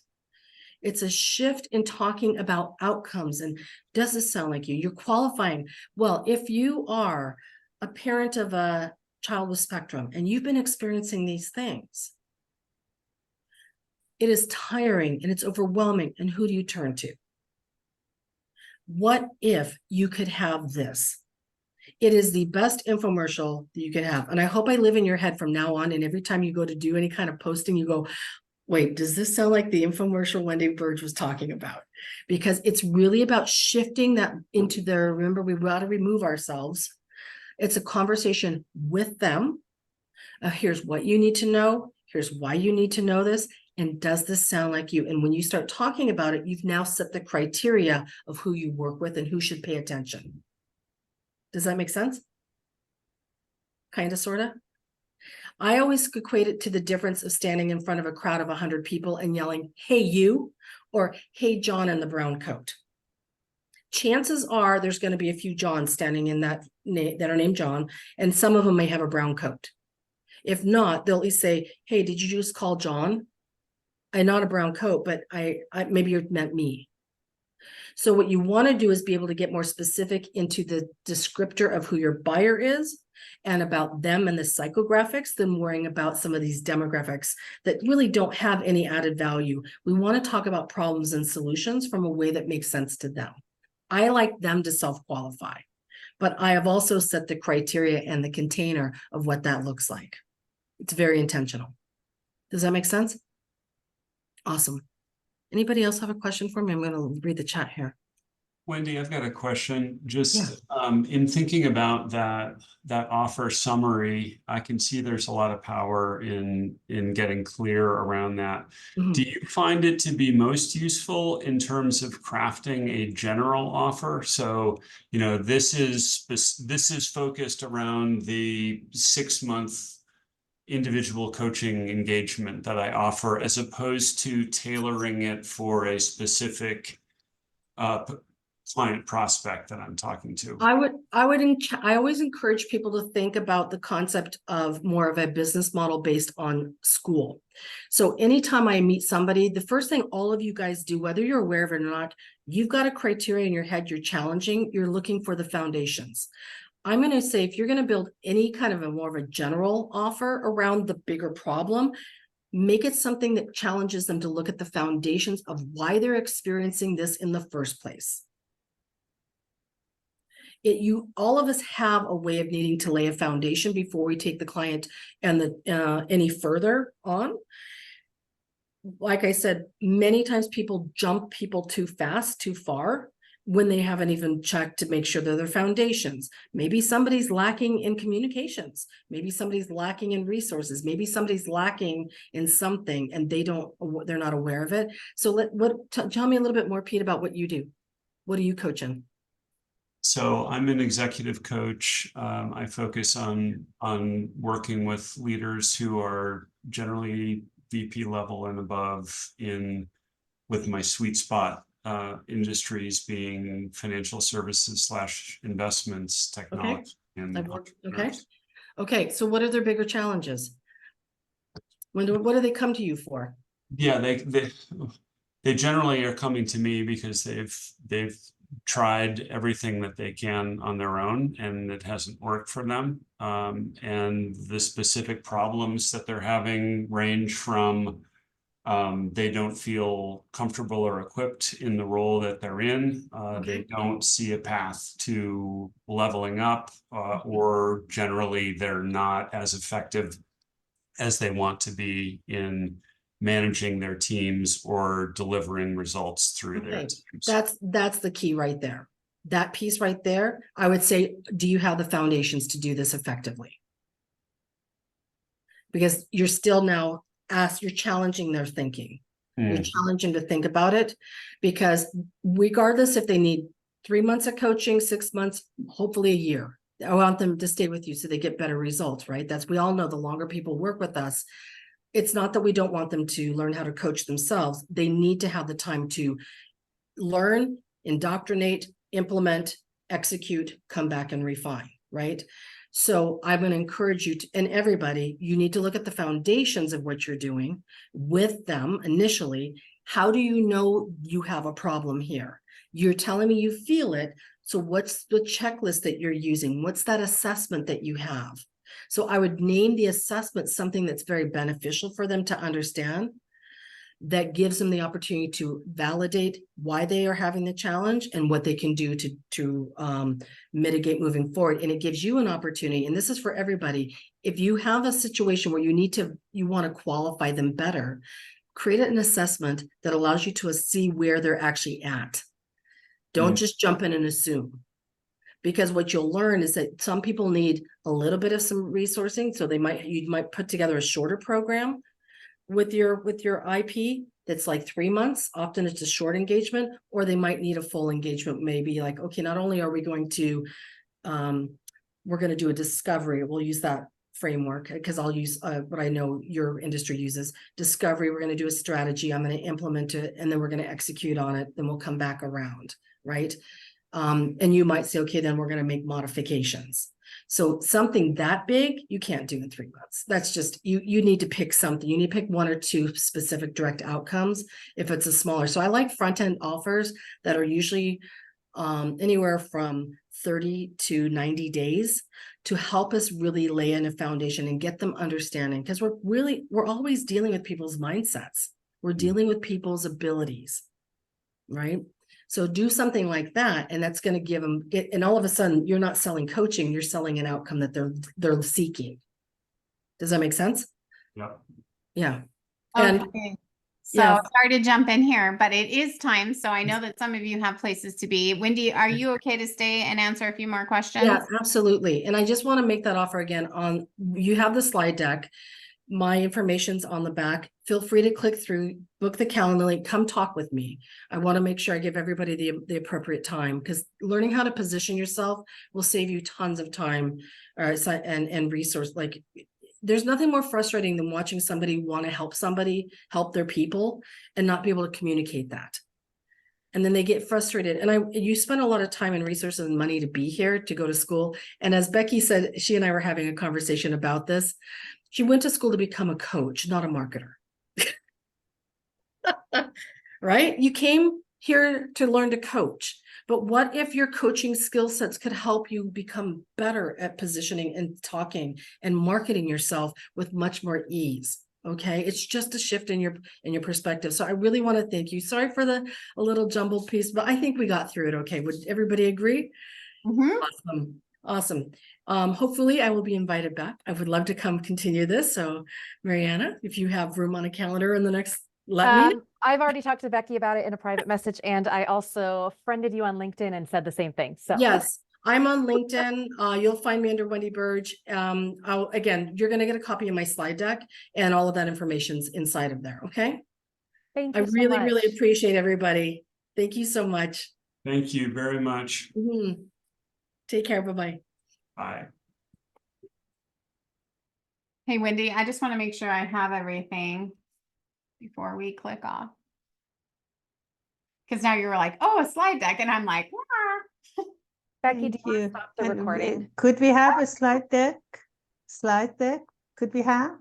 It's a shift in talking about outcomes. And does this sound like you? You're qualifying. Well, if you are a parent of a child with spectrum and you've been experiencing these things, it is tiring and it's overwhelming. And who do you turn to? What if you could have this? It is the best infomercial that you could have. And I hope I live in your head from now on. And every time you go to do any kind of posting, you go, wait, does this sound like the infomercial Wendy Burge was talking about? Because it's really about shifting that into their, remember, we've got to remove ourselves. It's a conversation with them. Here's what you need to know. Here's why you need to know this. And does this sound like you? And when you start talking about it, you've now set the criteria of who you work with and who should pay attention. Does that make sense? Kind of, sort of. I always equate it to the difference of standing in front of a crowd of 100 people and yelling, hey, you, or hey, John in the brown coat. Chances are there's going to be a few Johns standing in that are named John, and some of them may have a brown coat. If not, they'll at least say, hey, did you just call John? And not a brown coat, but I maybe you meant me. So what you want to do is be able to get more specific into the descriptor of who your buyer is and about them and the psychographics than worrying about some of these demographics that really don't have any added value. We want to talk about problems and solutions from a way that makes sense to them. I like them to self-qualify, but I have also set the criteria and the container of what that looks like. It's very intentional. Does that make sense? Awesome. Anybody else have a question for me? I'm going to read the chat here. Wendy, I've got a question. Just in thinking about that offer summary, I can see there's a lot of power in getting clear around that. Mhm. Do you find it to be most useful in terms of crafting a general offer? So, you know, this is focused around the 6-month individual coaching engagement that I offer, as opposed to tailoring it for a specific client prospect that I'm talking to. I always encourage people to think about the concept of more of a business model based on school. So anytime I meet somebody, the first thing all of you guys do, whether you're aware of it or not, you've got a criteria in your head you're challenging, you're looking for the foundations. I'm going to say, if you're going to build any kind of a more of a general offer around the bigger problem, make it something that challenges them to look at the foundations of why they're experiencing this in the first place. All of us have a way of needing to lay a foundation before we take the client and any further on. Like I said, many times people jump people too fast, too far, when they haven't even checked to make sure they're their foundations. Maybe somebody's lacking in communications. Maybe somebody's lacking in resources. Maybe somebody's lacking in something and they're not aware of it. So tell me a little bit more, Pete, about what you do. What do you coach in? So I'm an executive coach. I focus on working with leaders who are generally VP level and above with my sweet spot industries being financial services / investments, technology, and entrepreneurs. Okay. So what are their bigger challenges? What do they come to you for? Yeah, they generally are coming to me because they've tried everything that they can on their own and it hasn't worked for them. And the specific problems that they're having range from they don't feel comfortable or equipped in the role that they're in. They don't see a path to leveling up, or generally they're not as effective as they want to be in managing their teams or delivering results through their teams. That's the key right there. That piece right there, I would say, do you have the foundations to do this effectively? Because you're still now you're challenging their thinking. You're challenging to think about it, because regardless if they need 3 months of coaching, 6 months, hopefully a year, I want them to stay with you so they get better results, right? We all know the longer people work with us, it's not that we don't want them to learn how to coach themselves. They need to have the time to learn, indoctrinate, implement, execute, come back and refine, right? So I'm going to encourage you and everybody, you need to look at the foundations of what you're doing with them initially. How do you know you have a problem here? You're telling me you feel it. So what's the checklist that you're using? What's that assessment that you have? So I would name the assessment something that's very beneficial for them to understand, that gives them the opportunity to validate why they are having the challenge and what they can do to mitigate moving forward. And it gives you an opportunity, and this is for everybody. If you have a situation where you want to qualify them better, create an assessment that allows you to see where they're actually at. Don't just jump in and assume. Because what you'll learn is that some people need a little bit of some resourcing. So you might put together a shorter program with your IP that's like 3 months. Often it's a short engagement, or they might need a full engagement. Maybe like, okay, not only are we going to, we're going to do a discovery. We'll use that framework because I'll use what I know your industry uses. Discovery, we're going to do a strategy. I'm going to implement it, and then we're going to execute on it. Then we'll come back around, right? And you might say, okay, then we're going to make modifications. So something that big, you can't do in 3 months. That's just, you need to pick something. You need to pick 1 or 2 specific direct outcomes if it's a smaller. So I like front-end offers that are usually anywhere from 30 to 90 days to help us really lay in a foundation and get them understanding. Because we're always dealing with people's mindsets. We're dealing with people's abilities, right? So do something like that, and that's going to give them it. And all of a sudden, you're not selling coaching; you're selling an outcome that they're seeking. Does that make sense? Yeah. Yeah. And Okay. So Yes. sorry to jump in here, but it is time. So I know that some of you have places to be. Wendy, are you okay to stay and answer a few more questions? Yeah, absolutely. And I just want to make that offer again on, you have the slide deck. My information's on the back. Feel free to click through, book the calendar link, come talk with me. I want to make sure I give everybody the appropriate time, because learning how to position yourself will save you tons of time and resource. Like, there's nothing more frustrating than watching somebody want to help somebody, help their people, and not be able to communicate that. And then they get frustrated. And you spend a lot of time and resources and money to be here, to go to school. And as Becky said, she and I were having a conversation about this. She went to school to become a coach, not a marketer. Right? You came here to learn to coach. But what if your coaching skill sets could help you become better at positioning and talking and marketing yourself with much more ease? Okay, it's just a shift in your perspective. So I really want to thank you. Sorry for a little jumbled piece, but I think we got through it okay. Would everybody agree? Mhm. Awesome. Hopefully I will be invited back. I would love to come continue this. So Mariana, if you have room on a calendar in the next, let me know. I've already talked to Becky about it in a private message, and I also friended you on LinkedIn and said the same thing. So Yes, I'm on LinkedIn. You'll find me under Wendy Burge. Again, you're gonna get a copy of my slide deck, and all of that information's inside of there. Okay. thank I you so really, much. really appreciate everybody. Thank you so much. Thank you very much. Mhm. Take care. Bye-bye. Bye. Hey, Wendy, I just want to make sure I have everything before we click off. Because now you're like, oh, a slide deck. And I'm like, "Ah." Becky, do Thank you want you. to stop the And recording? could we have a slide deck? Slide deck? Could we have?